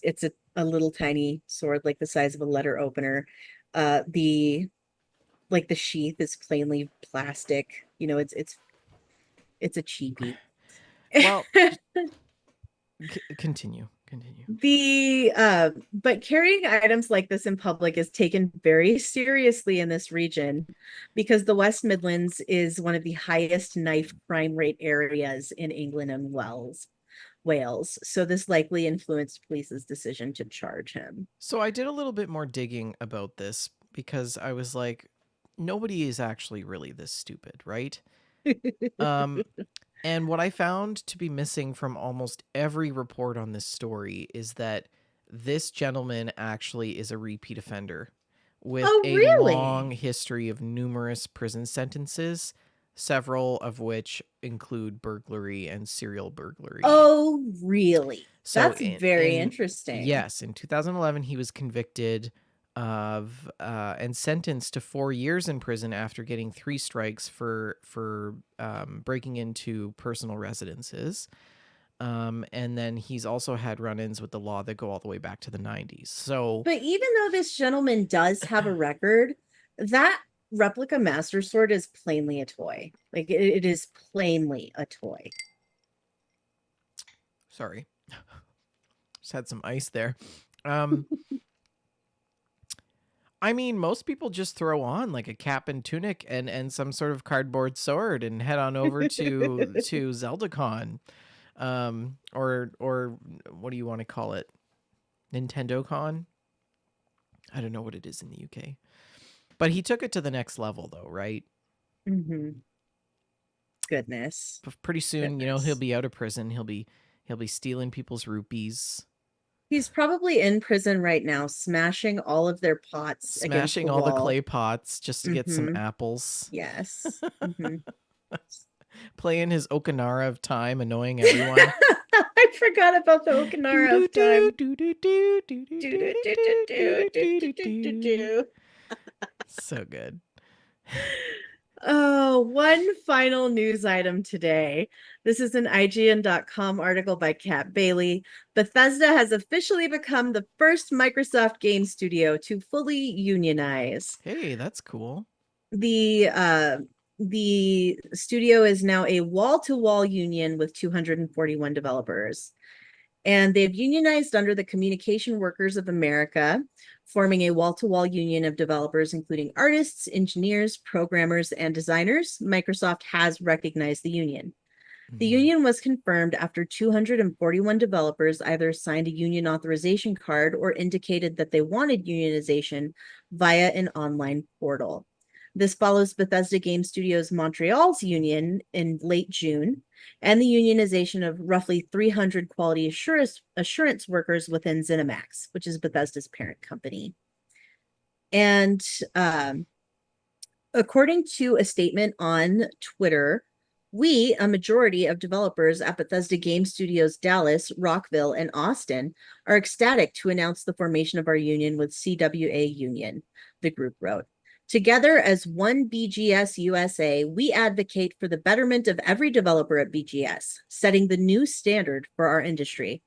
S2: a little tiny sword, like the size of a letter opener. The like the sheath is plainly plastic. It's a cheapie.
S1: Well, continue. Continue.
S2: But carrying items like this in public is taken very seriously in this region because the West Midlands is one of the highest knife crime rate areas in England and Wales. So this likely influenced police's decision to charge him.
S1: So I did a little bit more digging about this because I was like, nobody is actually really this stupid, right? Um, and what I found to be missing from almost every report on this story is that this gentleman actually is a repeat offender with
S2: Oh,
S1: a long
S2: really?
S1: history of numerous prison sentences, several of which include burglary and serial burglary.
S2: Oh, really?
S1: So
S2: That's very interesting.
S1: yes, in 2011 he was convicted of and sentenced to 4 years in prison after getting 3 strikes for breaking into personal residences. And then he's also had run-ins with the law that go all the way back to the 90s. So
S2: But even though this gentleman does have a record, that replica Master Sword is plainly a toy. Like it is plainly a toy.
S1: sorry, just had some ice there. Um, I mean, most people just throw on like a cap and tunic and some sort of cardboard sword and head on over to ZeldaCon, or what do you want to call it, Nintendo Con? I don't know what it is in the UK, but he took it to the next level though, right?
S2: Mm-hmm. Goodness.
S1: Pretty soon, he'll
S2: Goodness.
S1: be out of prison. He'll be stealing people's rupees,
S2: He's probably in prison right now, smashing all of their pots against
S1: smashing
S2: the
S1: all the
S2: wall.
S1: clay pots just to get some
S2: Mm-hmm.
S1: apples,
S2: Yes. Mm-hmm.
S1: playing his Okanara of Time, annoying everyone.
S2: I forgot about the
S1: Do
S2: Okanara
S1: do
S2: of
S1: do
S2: time.
S1: do do do do do
S2: Do,
S1: do
S2: do, do,
S1: do
S2: do,
S1: do
S2: do,
S1: do
S2: do,
S1: do
S2: do, do, do,
S1: do.
S2: do.
S1: So good.
S2: Oh one final news item today. This is an IGN.com article by Kat Bailey. Bethesda has officially become the first Microsoft game studio to fully unionize.
S1: Hey, that's cool.
S2: The studio is now a wall-to-wall union with 241 developers. And they've unionized under the Communication Workers of America, forming a wall-to-wall union of developers, including artists, engineers, programmers, and designers. Microsoft has recognized the union. The union was confirmed after 241 developers either signed a union authorization card or indicated that they wanted unionization via an online portal. This follows Bethesda Game Studios Montreal's union in late June and the unionization of roughly 300 quality assurance workers within ZeniMax, which is Bethesda's parent company. And according to a statement on Twitter, we, a majority of developers at Bethesda Game Studios Dallas, Rockville, and Austin, are ecstatic to announce the formation of our union with CWA Union, the group wrote. Together as one BGS USA, we advocate for the betterment of every developer at BGS, setting the new standard for our industry.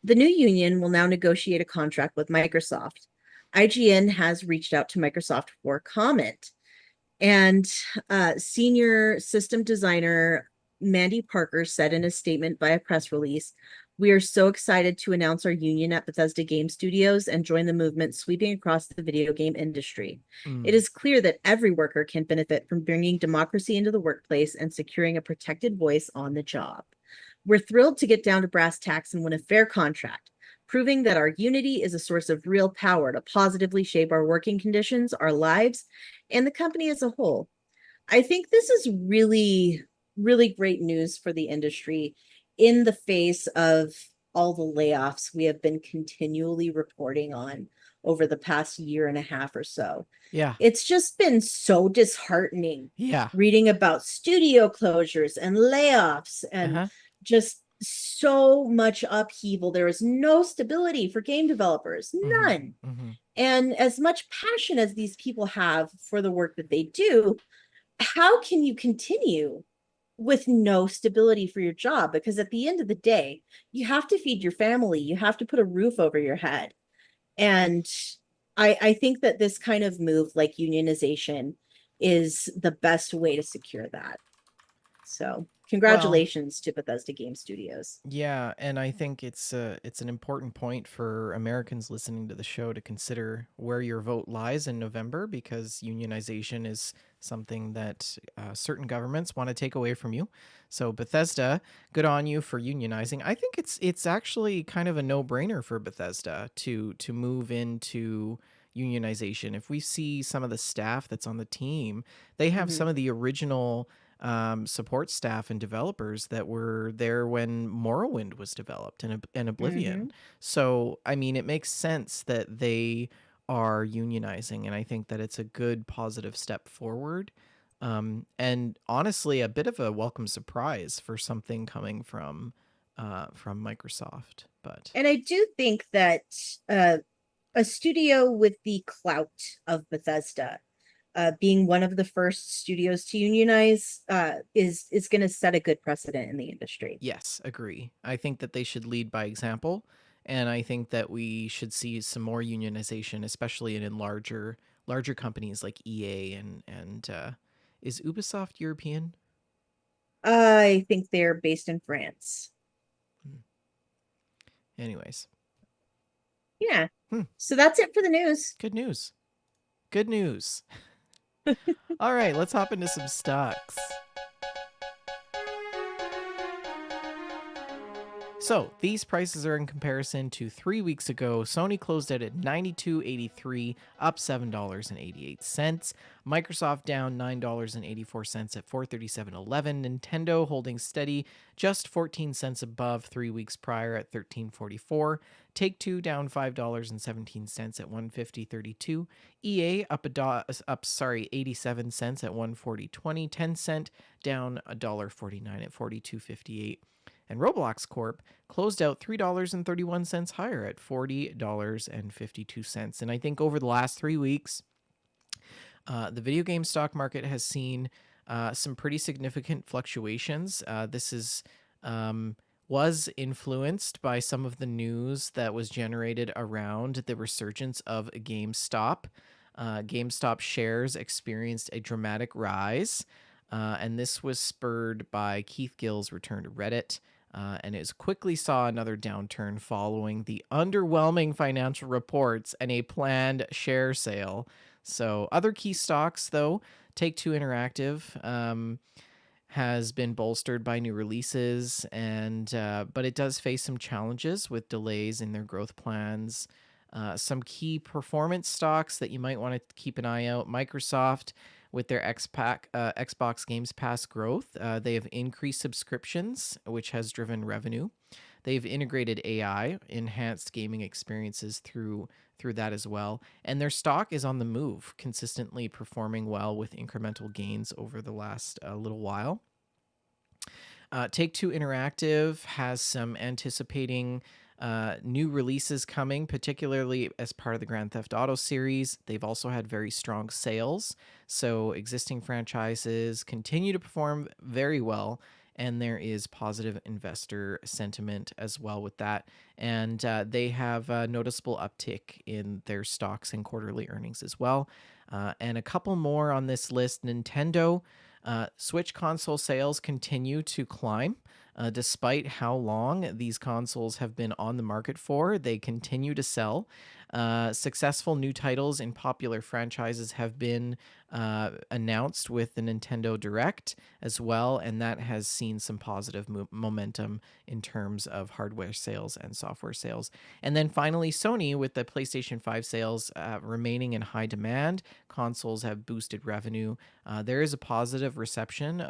S2: The new union will now negotiate a contract with Microsoft. IGN has reached out to Microsoft for comment. And senior system designer Mandy Parker said in a statement by a press release, "We are so excited to announce our union at Bethesda Game Studios and join the movement sweeping across the video game industry. It is clear that every worker can benefit from bringing democracy into the workplace and securing a protected voice on the job. We're thrilled to get down to brass tacks and win a fair contract, proving that our unity is a source of real power to positively shape our working conditions, our lives, and the company as a whole." I think this is really, really great news for the industry in the face of all the layoffs we have been continually reporting on over the past year and a half or so.
S1: Yeah.
S2: It's just been so disheartening
S1: Yeah.
S2: reading about studio closures and layoffs and just so much upheaval. There is no stability for game developers, none. And as much passion as these people have for the work that they do, how can you continue with no stability for your job? Because at the end of the day, you have to feed your family, you have to put a roof over your head. And I think that this kind of move, like unionization, is the best way to secure that. So
S1: Well,
S2: congratulations to Bethesda Game Studios.
S1: yeah, and I think it's an important point for Americans listening to the show to consider where your vote lies in November, because unionization is something that certain governments want to take away from you. So Bethesda, good on you for unionizing. I think it's actually kind of a no-brainer for Bethesda to move into unionization. If we see some of the staff that's on the team, they have some of the original support staff and developers that were there when Morrowind was developed and Oblivion. So, I mean, it makes sense that they are unionizing, and I think that it's a good positive step forward. And honestly, a bit of a welcome surprise for something coming from Microsoft. But
S2: And I do think that a studio with the clout of Bethesda, being one of the first studios to unionize, is going to set a good precedent in the industry.
S1: yes, agree. I think that they should lead by example, and I think that we should see some more unionization, especially in larger companies like EA and is Ubisoft European?
S2: I think they're based in France.
S1: Anyways,
S2: Yeah. So that's it for the news.
S1: good news. Good news. All right, let's hop into some stocks. So these prices are in comparison to 3 weeks ago. Sony closed out at $92.83, up $7.88. Microsoft down $9.84 at $437.11. Nintendo holding steady, just 14 cents above 3 weeks prior at $13.44. Take-Two down $5.17 at $150.32. EA up 87 cents at $140.20. Tencent down $1.49 at $42.58. And Roblox Corp closed out $3.31 higher at $40.52. And I think over the last 3 weeks, the video game stock market has seen some pretty significant fluctuations. This is was influenced by some of the news that was generated around the resurgence of GameStop. GameStop shares experienced a dramatic rise, and this was spurred by Keith Gill's return to Reddit. And it quickly saw another downturn following the underwhelming financial reports and a planned share sale. So, other key stocks, though, Take-Two Interactive has been bolstered by new releases, and but it does face some challenges with delays in their growth plans. Some key performance stocks that you might want to keep an eye out: Microsoft, with their Xbox Games Pass growth, they have increased subscriptions, which has driven revenue. They've integrated AI, enhanced gaming experiences through that as well, and their stock is on the move, consistently performing well with incremental gains over the last little while. Take-Two Interactive has some anticipating new releases coming, particularly as part of the Grand Theft Auto series. They've also had very strong sales, so existing franchises continue to perform very well, and there is positive investor sentiment as well with that. And they have a noticeable uptick in their stocks and quarterly earnings as well. And a couple more on this list: Nintendo. Switch console sales continue to climb. Despite how long these consoles have been on the market for, they continue to sell. Successful new titles in popular franchises have been announced with the Nintendo Direct as well, and that has seen some positive momentum in terms of hardware sales and software sales. And then finally, Sony, with the PlayStation 5 sales remaining in high demand, consoles have boosted revenue. There is a positive reception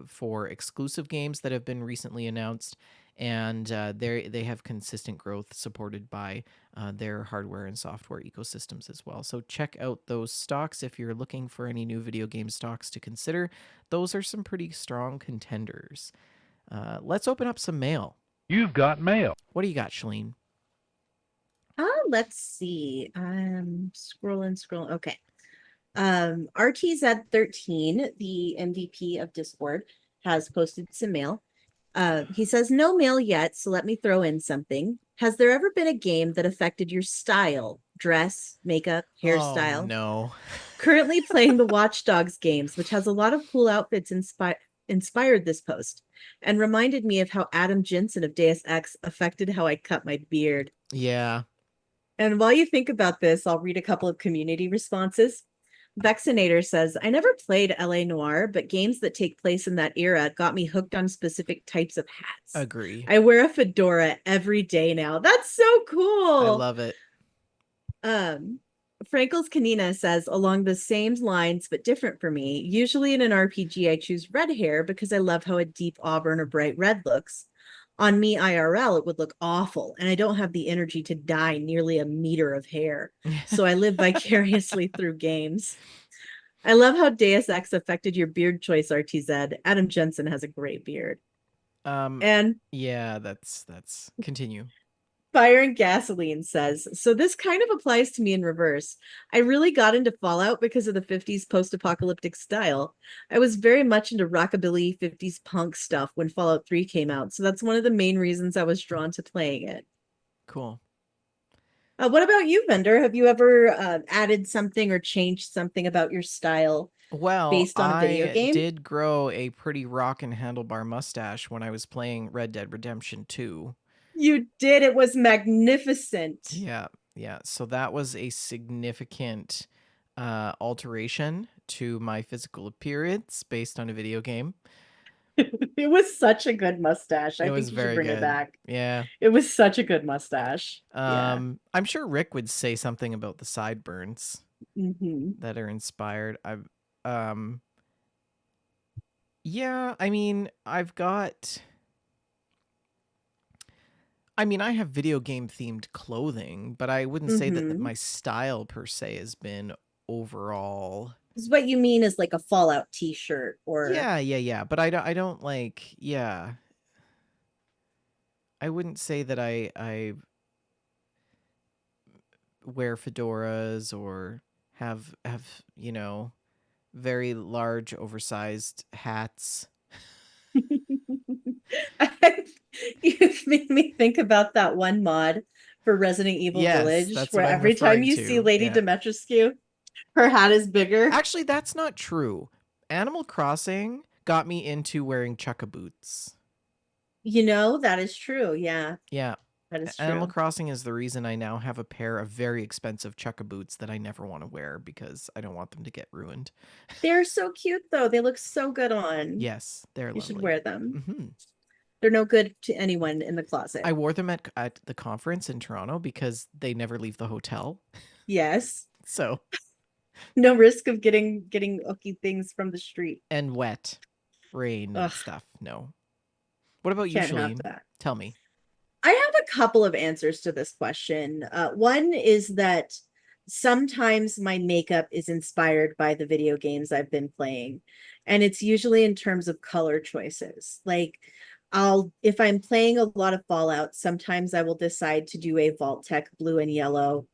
S1: for exclusive games that have been recently announced, and they have consistent growth supported by their hardware and software ecosystems as well. So check out those stocks if you're looking for any new video game stocks to consider. Those are some pretty strong contenders. Let's open up some mail.
S3: You've got mail.
S1: What do you got, Shalene?
S2: Let's see. Scrolling. Okay. RTZ13, the MVP of Discord, has posted some mail. He says, no mail yet, so let me throw in something. Has there ever been a game that affected your style, dress, makeup, hairstyle?
S1: Oh, no.
S2: Currently playing the Watch Dogs games, which has a lot of cool outfits inspired this post, and reminded me of how Adam Jensen of Deus Ex affected how I cut my beard.
S1: Yeah.
S2: And while you think about this, I'll read a couple of community responses. Vexinator says, I never played LA Noire, but games that take place in that era got me hooked on specific types of hats.
S1: Agree.
S2: I wear a fedora every day now. That's so cool.
S1: I love it.
S2: Frankel's Kanina says, along the same lines, but different for me. Usually in an RPG, I choose red hair because I love how a deep auburn or bright red looks. On me IRL, it would look awful, and I don't have the energy to dye nearly a meter of hair. So I live vicariously through games. I love how Deus Ex affected your beard choice, RTZ. Adam Jensen has a great beard. And
S1: yeah, that's continue.
S2: Fire and Gasoline says, so this kind of applies to me in reverse. I really got into Fallout because of the 50s post-apocalyptic style. I was very much into rockabilly 50s punk stuff when Fallout 3 came out, so that's one of the main reasons I was drawn to playing it.
S1: Cool.
S2: What about you, Vendor? Have you ever added something or changed something about your style based on a video game?
S1: I did grow a pretty rock and handlebar mustache when I was playing Red Dead Redemption 2.
S2: You did. It was magnificent.
S1: Yeah. So that was a significant alteration to my physical appearance based on a video game.
S2: It was such a good mustache. I think you should bring it back.
S1: Yeah.
S2: It was such a good mustache.
S1: I'm sure Rick would say something about the sideburns that are inspired. Yeah, I mean, I have video game themed clothing, but I wouldn't say that my style per se has been overall.
S2: This is what you mean is like a Fallout t-shirt or
S1: Yeah. But I don't like, yeah. I wouldn't say that I wear fedoras or have very large, oversized hats.
S2: You've made me think about that one mod for Resident Evil
S1: Yes,
S2: Village,
S1: that's
S2: where
S1: what I'm
S2: every time
S1: referring
S2: you see
S1: to.
S2: Lady
S1: Yeah.
S2: Dimitrescu, her hat is bigger.
S1: Actually, that's not true. Animal Crossing got me into wearing chukka boots.
S2: That is true. Yeah,
S1: Yeah.
S2: that is
S1: Animal
S2: true.
S1: Crossing is the reason I now have a pair of very expensive chukka boots that I never want to wear because I don't want them to get ruined.
S2: They're so cute, though. They look so good on.
S1: Yes, they're
S2: You should
S1: lovely.
S2: wear them.
S1: Hmm.
S2: They're no good to anyone in the
S1: I
S2: closet.
S1: wore them at the conference in Toronto because they never leave the hotel.
S2: Yes.
S1: So,
S2: No risk of getting icky things from the street.
S1: and wet, rain and
S2: Ugh,
S1: stuff. No. What about you,
S2: can't have
S1: Shalene?
S2: that.
S1: Tell me.
S2: I have a couple of answers to this question. One is that sometimes my makeup is inspired by the video games I've been playing, and it's usually in terms of color choices. Like, if I'm playing a lot of Fallout, sometimes I will decide to do a Vault-Tec blue and yellow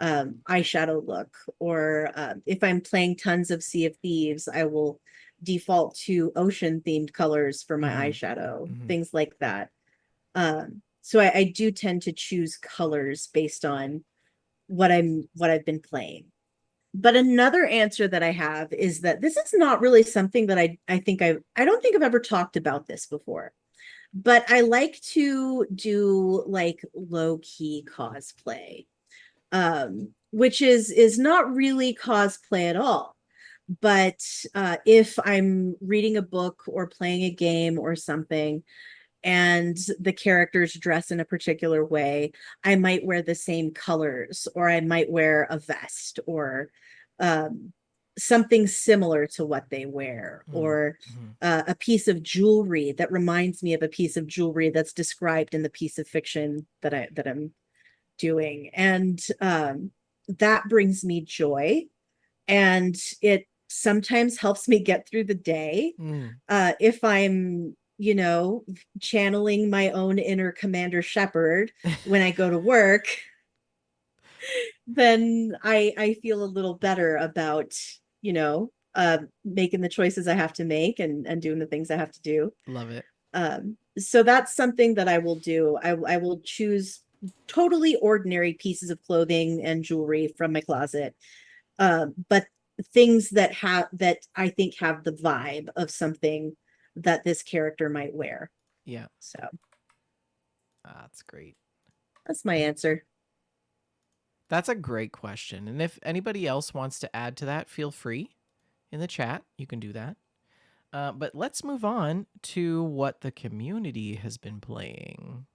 S2: eyeshadow look, or if I'm playing tons of Sea of Thieves, I will default to ocean themed colors for my
S1: Mm-hmm.
S2: eyeshadow,
S1: Mm-hmm.
S2: things like that. So I do tend to choose colors based on what I've been playing. But another answer that I have is that this is not really something that I don't think I've ever talked about this before. But I like to do like low key cosplay, which is not really cosplay at all. But if I'm reading a book or playing a game or something, and the characters dress in a particular way, I might wear the same colors, or I might wear a vest, or um, something similar to what they wear, or
S1: Mm-hmm.
S2: a piece of jewelry that reminds me of a piece of jewelry that's described in the piece of fiction that I'm doing, and that brings me joy, and it sometimes helps me get through the day.
S1: Mm.
S2: If I'm, channeling my own inner Commander Shepard when I go to work, then I feel a little better about, making the choices I have to make, and doing the things I have to do.
S1: Love it.
S2: So that's something that I will do. I will choose totally ordinary pieces of clothing and jewelry from my closet, but things that I think have the vibe of something that this character might wear.
S1: Yeah.
S2: So
S1: That's great.
S2: that's my answer.
S1: That's a great question. And if anybody else wants to add to that, feel free in the chat. You can do that. But let's move on to what the community has been playing.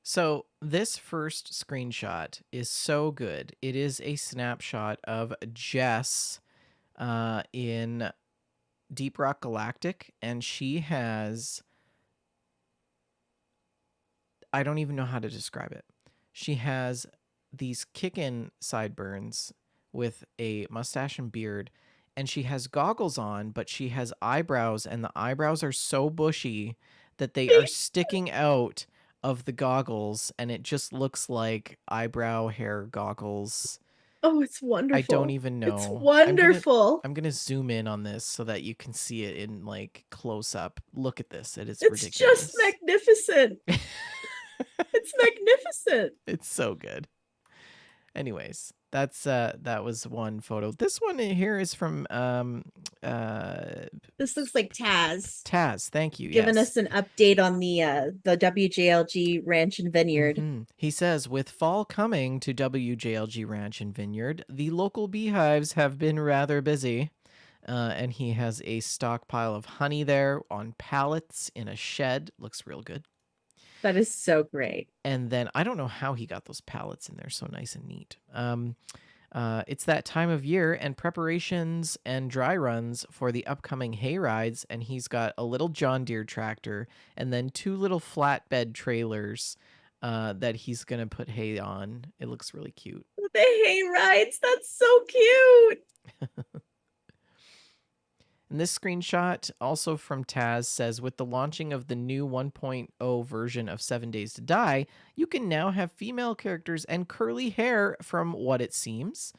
S1: So, this first screenshot is so good. It is a snapshot of Jess in Deep Rock Galactic, and she has. I don't even know how to describe it. She has these kick-in sideburns with a mustache and beard, and she has goggles on, but she has eyebrows, and the eyebrows are so bushy that they are sticking out of the goggles, and it just looks like eyebrow hair goggles.
S2: Oh, it's
S1: I don't
S2: wonderful.
S1: even
S2: It's
S1: know.
S2: wonderful.
S1: I'm gonna zoom in on this so that you can see it in like close up. Look at this. It is
S2: It's just
S1: ridiculous.
S2: magnificent. It's magnificent.
S1: It's so good. Anyways, that was one photo. This one here is from uh
S2: This looks like Taz
S1: Taz. Thank you.
S2: giving
S1: Yes.
S2: us an update on the WJLG Ranch and Vineyard.
S1: He says, with fall coming to WJLG Ranch and Vineyard, the local beehives have been rather busy. And he has a stockpile of honey there on pallets in a shed. Looks real good.
S2: That is so great.
S1: And then I don't know how he got those pallets in there so nice and neat. It's that time of year and preparations and dry runs for the upcoming hay rides. And he's got a little John Deere tractor and then two little flatbed trailers that he's going to put hay on. It looks really cute.
S2: The hay rides, that's so cute.
S1: And this screenshot, also from Taz, says with the launching of the new 1.0 version of 7 Days to Die, you can now have female characters and curly hair from what it seems.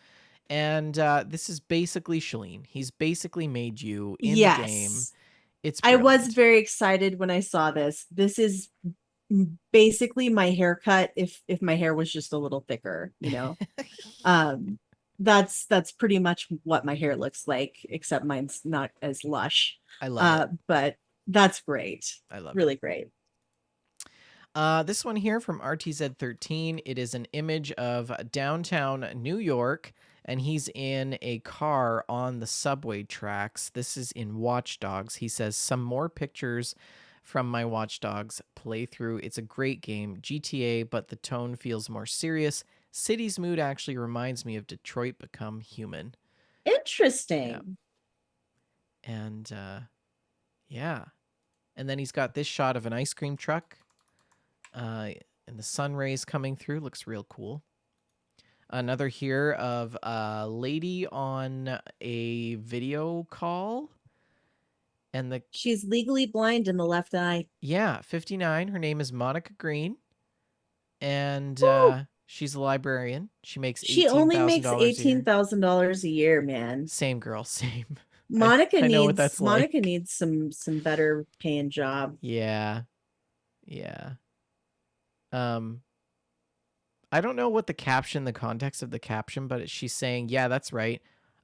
S1: And this is basically Shalene. He's basically made you in the game.
S2: Yes.
S1: It's
S2: I was
S1: brilliant.
S2: very excited when I saw this. This is basically my haircut if my hair was just a little thicker, you know. Um that's pretty much what my hair looks like, except mine's not as lush.
S1: I love it.
S2: But that's great.
S1: I love it.
S2: Really great.
S1: This one here from RTZ13, it is an image of downtown New York, and he's in a car on the subway tracks. This is in Watch Dogs. He says, some more pictures from my Watch Dogs playthrough. It's a great game, GTA, but the tone feels more serious. City's mood actually reminds me of Detroit Become Human.
S2: Interesting.
S1: Yeah. And yeah. And then he's got this shot of an ice cream truck. And the sun rays coming through. Looks real cool. Another here of a lady on a video call. And
S2: she's legally blind in the left eye.
S1: Yeah, 59. Her name is Monica Green. And she's a librarian. She makes
S2: she only makes
S1: $18,000
S2: a year, man.
S1: Same girl, same.
S2: Monica
S1: I
S2: needs
S1: know what that's
S2: Monica
S1: like.
S2: needs some better paying job.
S1: Yeah. I don't know what the context of the caption, but she's saying, yeah, that's right.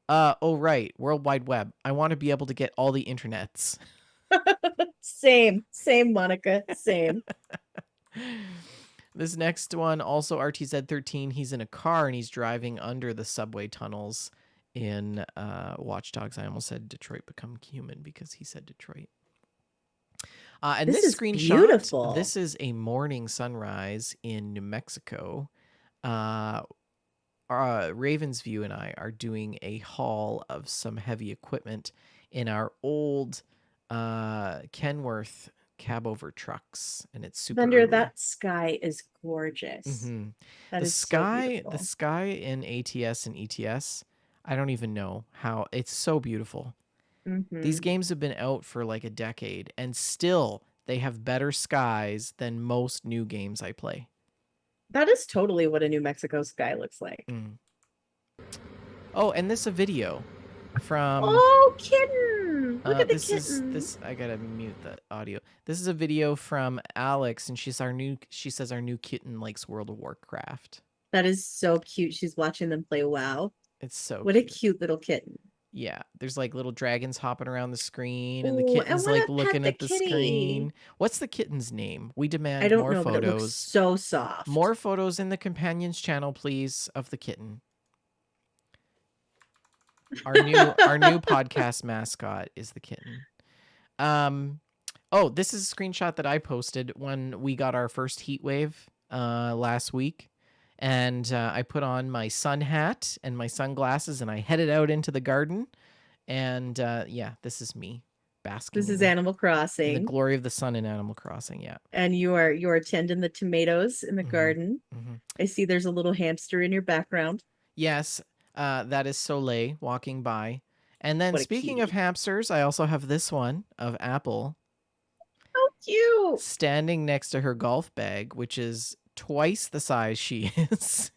S1: Oh, right. World Wide Web. I want to be able to get all the internets.
S2: Same, Monica. Same.
S1: This next one, also RTZ13. He's in a car and he's driving under the subway tunnels in Watch Dogs. I almost said Detroit Become Human because he said Detroit. And this screenshot,
S2: beautiful.
S1: This is a morning sunrise in New Mexico. Ravensview and I are doing a haul of some heavy equipment in our old Kenworth cab-over trucks, and it's super
S2: Thunder,
S1: early.
S2: that sky is gorgeous.
S1: Mm-hmm.
S2: That is so beautiful.
S1: The sky in ATS and ETS, I don't even know how. It's so beautiful.
S2: Mm-hmm.
S1: These games have been out for like a decade, and still they have better skies than most new games I play.
S2: That is totally what a New Mexico sky looks like.
S1: Mm. Oh, and this a video from...
S2: Oh, kitten! Look at the kitten.
S1: I gotta mute the audio. This is a video from Alex, and she says our new kitten likes World of Warcraft.
S2: That is so cute. She's watching them play WoW.
S1: It's so
S2: what
S1: cute.
S2: A cute little kitten.
S1: Yeah, there's like little dragons hopping around the screen, and the kitten's like looking at the screen. What's the kitten's name? We demand more photos.
S2: But it looks so soft.
S1: More photos in the companions channel, please, of the kitten. Our new podcast mascot is the kitten. Oh, this is a screenshot that I posted when we got our first heat wave last week. And I put on my sun hat and my sunglasses, and I headed out into the garden. And yeah, this is me basking.
S2: This is Animal Crossing.
S1: In the glory of the sun in Animal Crossing, yeah.
S2: And you're tending the tomatoes in the garden. Mm-hmm. I see there's a little hamster in your background.
S1: Yes, that is Soleil walking by. And then speaking of hamsters, I also have this one of Apple.
S2: How cute!
S1: Standing next to her golf bag, which is twice the size she is.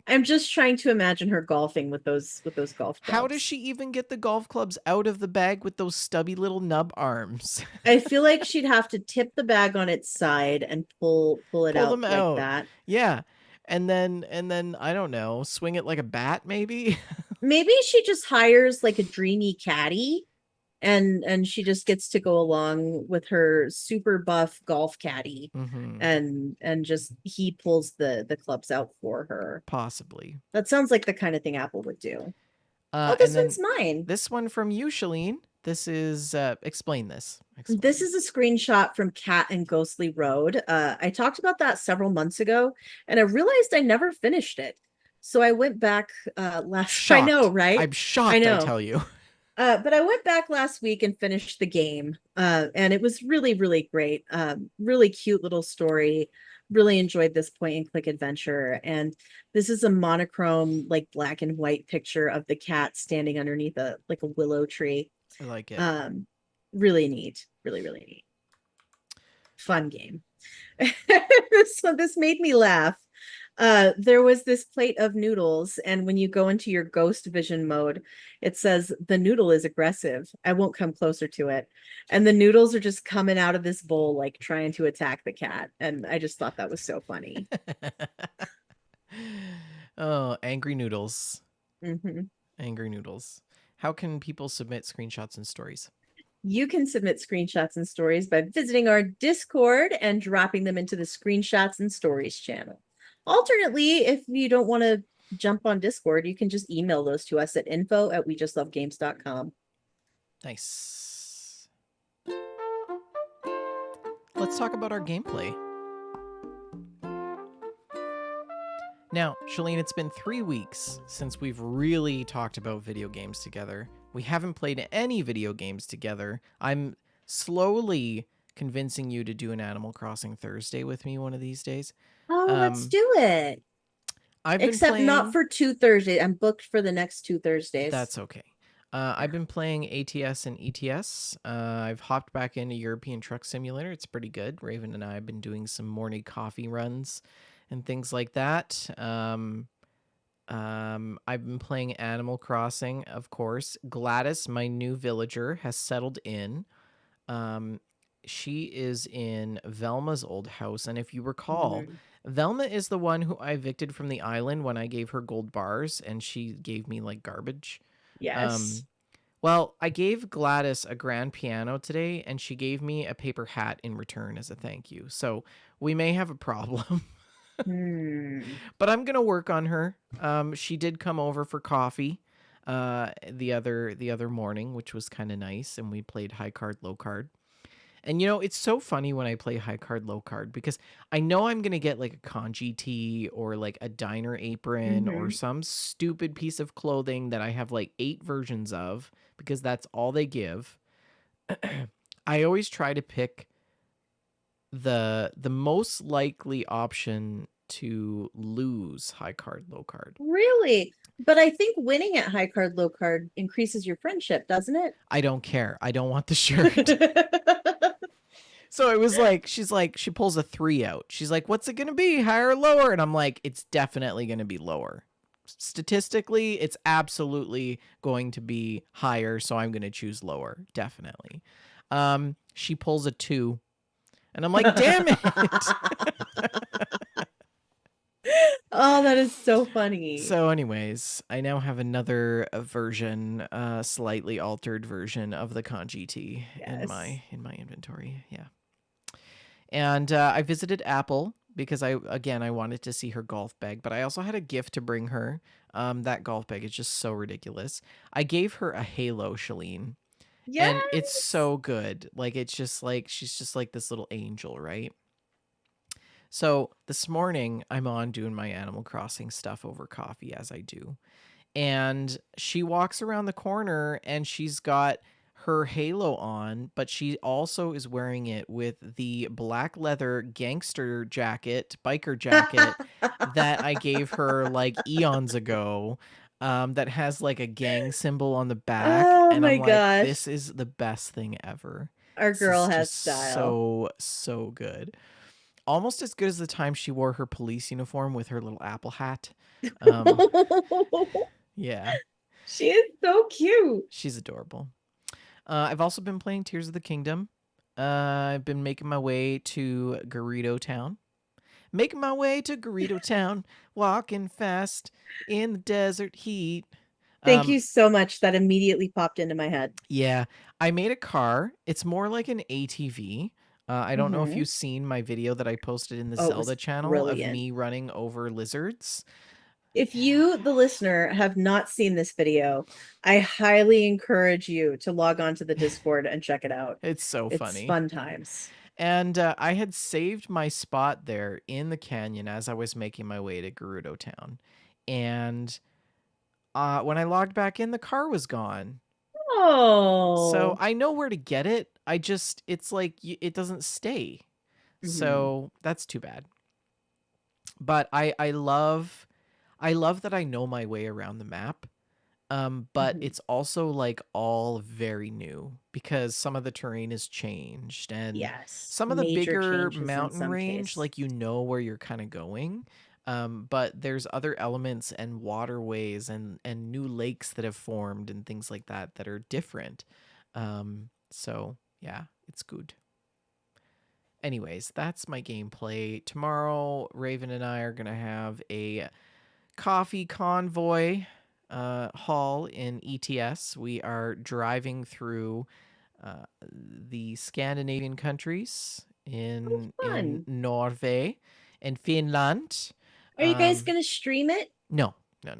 S2: I'm just trying to imagine her golfing with those golf clubs.
S1: How does she even get the golf clubs out of the bag with those stubby little nub arms?
S2: I feel like she'd have to tip the bag on its side and pull it out like that.
S1: Yeah. And then I don't know, swing it like a bat maybe?
S2: Maybe she just hires like a dreamy caddy. And she just gets to go along with her super buff golf caddy, mm-hmm. and just he pulls the clubs out for her.
S1: Possibly.
S2: That sounds like the kind of thing Apple would do. This one's mine.
S1: This one from you, Shalene. This is explain this.
S2: This is a screenshot from Cat and Ghostly Road. I talked about that several months ago, and I realized I never finished it. So I went back last.
S1: Shocked.
S2: I know, right?
S1: I'm shocked. I tell you.
S2: But I went back last week and finished the game, and it was really, really great. Really cute little story. Really enjoyed this point and click adventure. And this is a monochrome, like black and white picture of the cat standing underneath a willow tree.
S1: I like it.
S2: Really neat. Really, really neat. Fun game. So this made me laugh. There was this plate of noodles, and when you go into your ghost vision mode, it says the noodle is aggressive. I won't come closer to it. And the noodles are just coming out of this bowl, like trying to attack the cat. And I just thought that was so funny.
S1: Oh, angry noodles.
S2: Mhm.
S1: Angry noodles. How can people submit screenshots and stories?
S2: You can submit screenshots and stories by visiting our Discord and dropping them into the screenshots and stories channel. Alternately, if you don't want to jump on Discord, you can just email those to us at info@wejustlovegames.com.
S1: Nice. Let's talk about our gameplay. Now, Shalene, it's been 3 weeks since we've really talked about video games together. We haven't played any video games together. I'm slowly convincing you to do an Animal Crossing Thursday with me one of these days.
S2: Oh, let's
S1: Um,
S2: do it.
S1: I've been
S2: Except not
S1: playing.
S2: for 2 Thursdays. I'm booked for the next 2 Thursdays.
S1: That's okay. I've been playing ATS and ETS. I've hopped back into European Truck Simulator. It's pretty good. Raven and I have been doing some morning coffee runs and things like that. I've been playing Animal Crossing, of course. Gladys, my new villager, has settled in. Um, she is in Velma's old house, and if you recall,
S2: Mhm.
S1: Velma is the one who I evicted from the island when I gave her gold bars, and she gave me like garbage.
S2: Yes.
S1: Um, well, I gave Gladys a grand piano today, and she gave me a paper hat in return as a thank you. So we may have a problem.
S2: Hmm.
S1: But I'm gonna work on her. She did come over for coffee, the other morning, which was kind of nice, and we played high card, low card. And it's so funny when I play high card, low card because I know I'm gonna get like a kanji tee or like a diner apron or
S2: Hmm.
S1: some stupid piece of clothing that I have like 8 versions of because that's all they give. I always try to pick the most likely option to lose high card, low card.
S2: Really? But I think winning at high card, low card increases your friendship, doesn't it?
S1: I don't care. I don't want the shirt. So it was like, she pulls a 3 out. She's like, what's it going to be? Higher or lower? And I'm like, it's definitely going to be lower. Statistically, it's absolutely going to be higher. So I'm going to choose lower. Definitely. She pulls a 2. And I'm like, damn it.
S2: Oh, that is so funny.
S1: So, anyways, I now have another version, slightly altered version of the kanji tea in
S2: Yes.
S1: my inventory. Yeah. And I visited Apple because I wanted to see her golf bag, but I also had a gift to bring her. That golf bag is just so ridiculous. I gave her a Halo, Shalene, and it's
S2: Yes.
S1: so good. Like it's just like she's just like this little angel, right? So this morning I'm on doing my Animal Crossing stuff over coffee as I do. And she walks around the corner and she's got her halo on, but she also is wearing it with the black leather gangster jacket, biker jacket that I gave her like eons ago. That has like a gang symbol on the back,
S2: Oh
S1: and I'm
S2: my
S1: like,
S2: gosh.
S1: this is the best thing ever.
S2: Our
S1: This
S2: girl
S1: is
S2: has
S1: just
S2: style.
S1: so good. Almost as good as the time she wore her police uniform with her little apple hat. Um, yeah,
S2: She is so cute.
S1: she's adorable. I've also been playing Tears of the Kingdom. I've been making my way to Garrido Town. Making my way to Garrido Town, walking fast in the desert heat.
S2: Thank
S1: Um,
S2: you so much. That immediately popped into my head.
S1: yeah, I made a car. It's more like an ATV. I don't know if
S2: Hmm.
S1: you've seen my video that I posted in the
S2: Oh, it was
S1: Zelda channel of
S2: brilliant.
S1: me running over lizards.
S2: If you, the listener, have not seen this video, I highly encourage you to log on to the Discord and check it out.
S1: It's so
S2: It's
S1: funny.
S2: fun times.
S1: And I had saved my spot there in the canyon as I was making my way to Gerudo Town. And when I logged back in, the car was gone. So
S2: Oh.
S1: I know where to get it. It's like it doesn't stay.
S2: Hmm.
S1: So that's too bad. But I love that I know my way around the map. But
S2: Mhm.
S1: it's also like all very new because some of the terrain is changed and
S2: Yes,
S1: some of the
S2: major
S1: bigger
S2: changes in
S1: mountain
S2: some
S1: range,
S2: case.
S1: like you know where you're kind of going. But there's other elements and waterways and new lakes that have formed and things like that are different. So yeah, it's good. Anyways, that's my gameplay. Tomorrow, Raven and I are gonna have a coffee convoy haul in ETS. We are driving through the Scandinavian countries
S2: Oh,
S1: in
S2: fun.
S1: Norway and Finland.
S2: Are you guys
S1: Um,
S2: gonna stream it?
S1: no, no.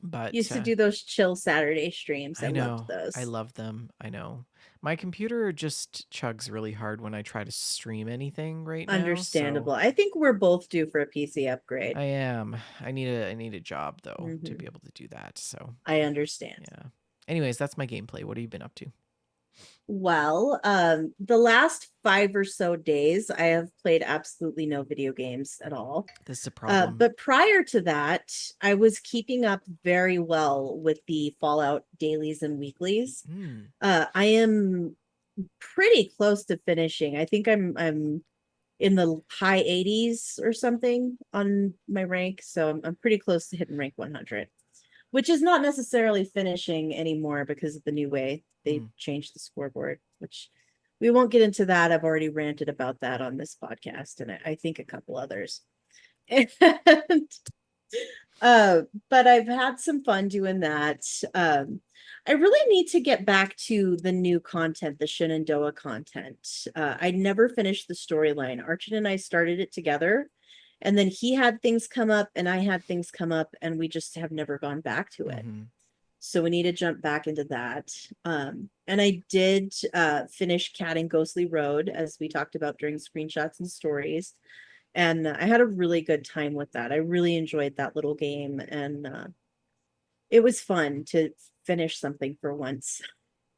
S1: But
S2: Used to do those chill Saturday streams. I
S1: I
S2: loved
S1: know I
S2: those.
S1: love them. I know my computer just chugs really hard when I try to stream anything right now. So
S2: Understandable. I think we're both due for a PC upgrade.
S1: I am. I need a job though to
S2: Hmm.
S1: be able to do that. So
S2: I understand.
S1: yeah. Anyways, that's my gameplay. What have you been up to?
S2: Well, the last 5 or so days, I have played absolutely no video games at all.
S1: This is a problem.
S2: But prior to that, I was keeping up very well with the Fallout dailies and weeklies.
S1: Hmm.
S2: I am pretty close to finishing. I think I'm in the high 80s or something on my rank, so I'm pretty close to hitting rank 100, which is not necessarily finishing anymore because of the new way they
S1: Hmm.
S2: changed the scoreboard, which we won't get into that. I've already ranted about that on this podcast and I think a couple others. And uh, but I've had some fun doing that. I really need to get back to the new content, the Shenandoah content. I never finished the storyline. Archie and I started it together, and then he had things come up, and I had things come up, and we just have never gone back to it.
S1: Mm-hmm.
S2: So we need to jump back into that. And I did finish Cat and Ghostly Road, as we talked about during screenshots and stories, and I had a really good time with that. I really enjoyed that little game, and it was fun to finish something for once.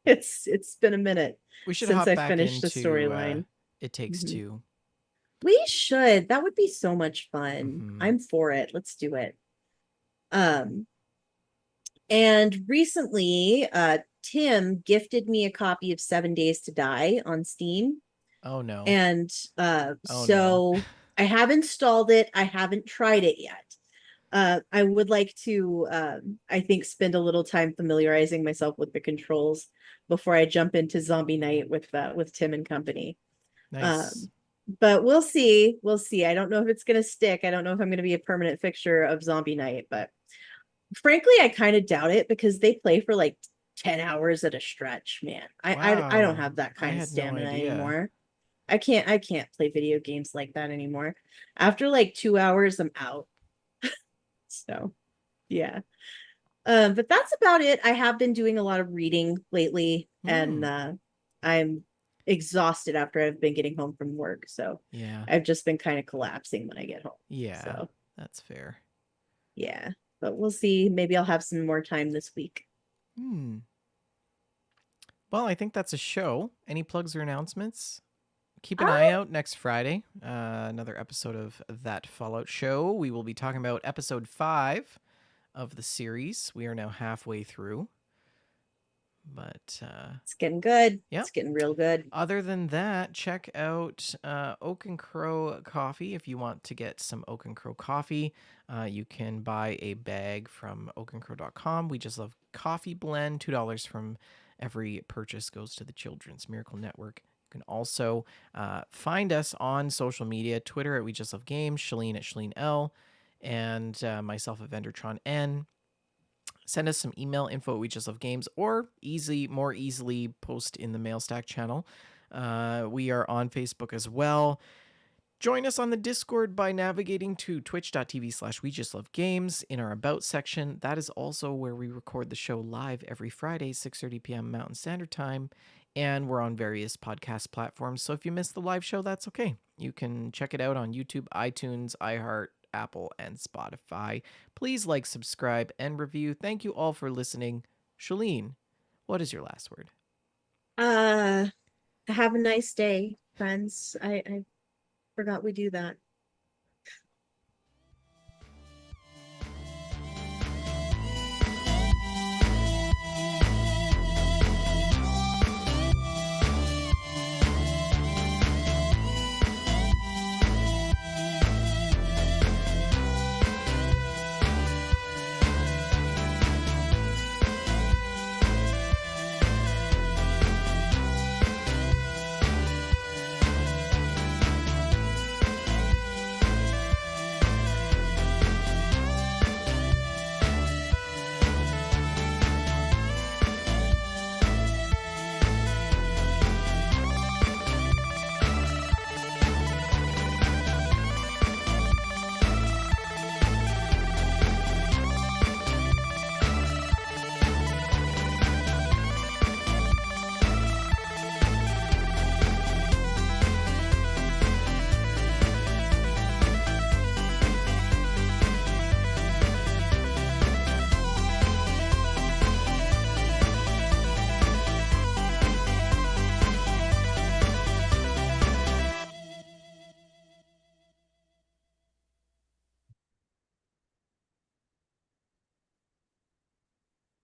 S2: It's been a minute
S1: We should
S2: since
S1: hop
S2: I
S1: back
S2: finished the
S1: into
S2: storyline.
S1: It Takes
S2: Mhm.
S1: Two.
S2: We should. That would be so much fun.
S1: Mm-hmm.
S2: I'm for it. Let's do it. Um, and recently, Tim gifted me a copy of 7 Days to Die on Steam.
S1: Oh no.
S2: And
S1: Oh no.
S2: so I have installed it. I haven't tried it yet. I would like to, I think, spend a little time familiarizing myself with the controls before I jump into Zombie Night with Tim and company.
S1: Nice.
S2: Um, but we'll see. We'll see. I don't know if it's going to stick. I don't know if I'm going to be a permanent fixture of Zombie Night, but frankly, I kind of doubt it because they play for like 10 hours at a stretch, man. I don't
S1: Wow.
S2: have that
S1: I
S2: kind of
S1: had no
S2: stamina
S1: idea.
S2: anymore. I can't play video games like that anymore. After like 2 hours, I'm out. So yeah. But that's about it. I have been doing a lot of reading lately, and
S1: Hmm.
S2: I'm exhausted after I've been getting home from work. So
S1: Yeah.
S2: I've just been kind of collapsing when I get home.
S1: Yeah.
S2: So
S1: That's fair.
S2: yeah. But we'll see. Maybe I'll have some more time this week.
S1: Hmm. Well, I think that's a show. Any plugs or announcements? Keep an eye
S2: Uh,
S1: out next Friday. Another episode of That Fallout Show. We will be talking about episode 5 of the series. We are now halfway through. But
S2: it's getting good.
S1: yeah.
S2: It's getting real good.
S1: Other than that, check out Oak and Crow Coffee if you want to get some Oak and Crow coffee. You can buy a bag from oakandcrow.com. We just love coffee blend. $2 from every purchase goes to the Children's Miracle Network. You can also find us on social media, Twitter at We Just Love Games, Shalene at Shalene L, and myself at Vendertron N. Send us some email, info at We Just Love Games, or more easily post in the mail stack channel. We are on Facebook as well. Join us on the Discord by navigating to twitch.tv/ We Just Love Games in our About section. That is also where we record the show live every Friday, 6:30 p.m. Mountain Standard Time. And we're on various podcast platforms. So if you missed the live show, that's okay. You can check it out on YouTube, iTunes, iHeart, Apple, and Spotify. Please like, subscribe, and review. Thank you all for listening. Shalene, what is your last word?
S2: Uh have a nice day, friends. I forgot we do that.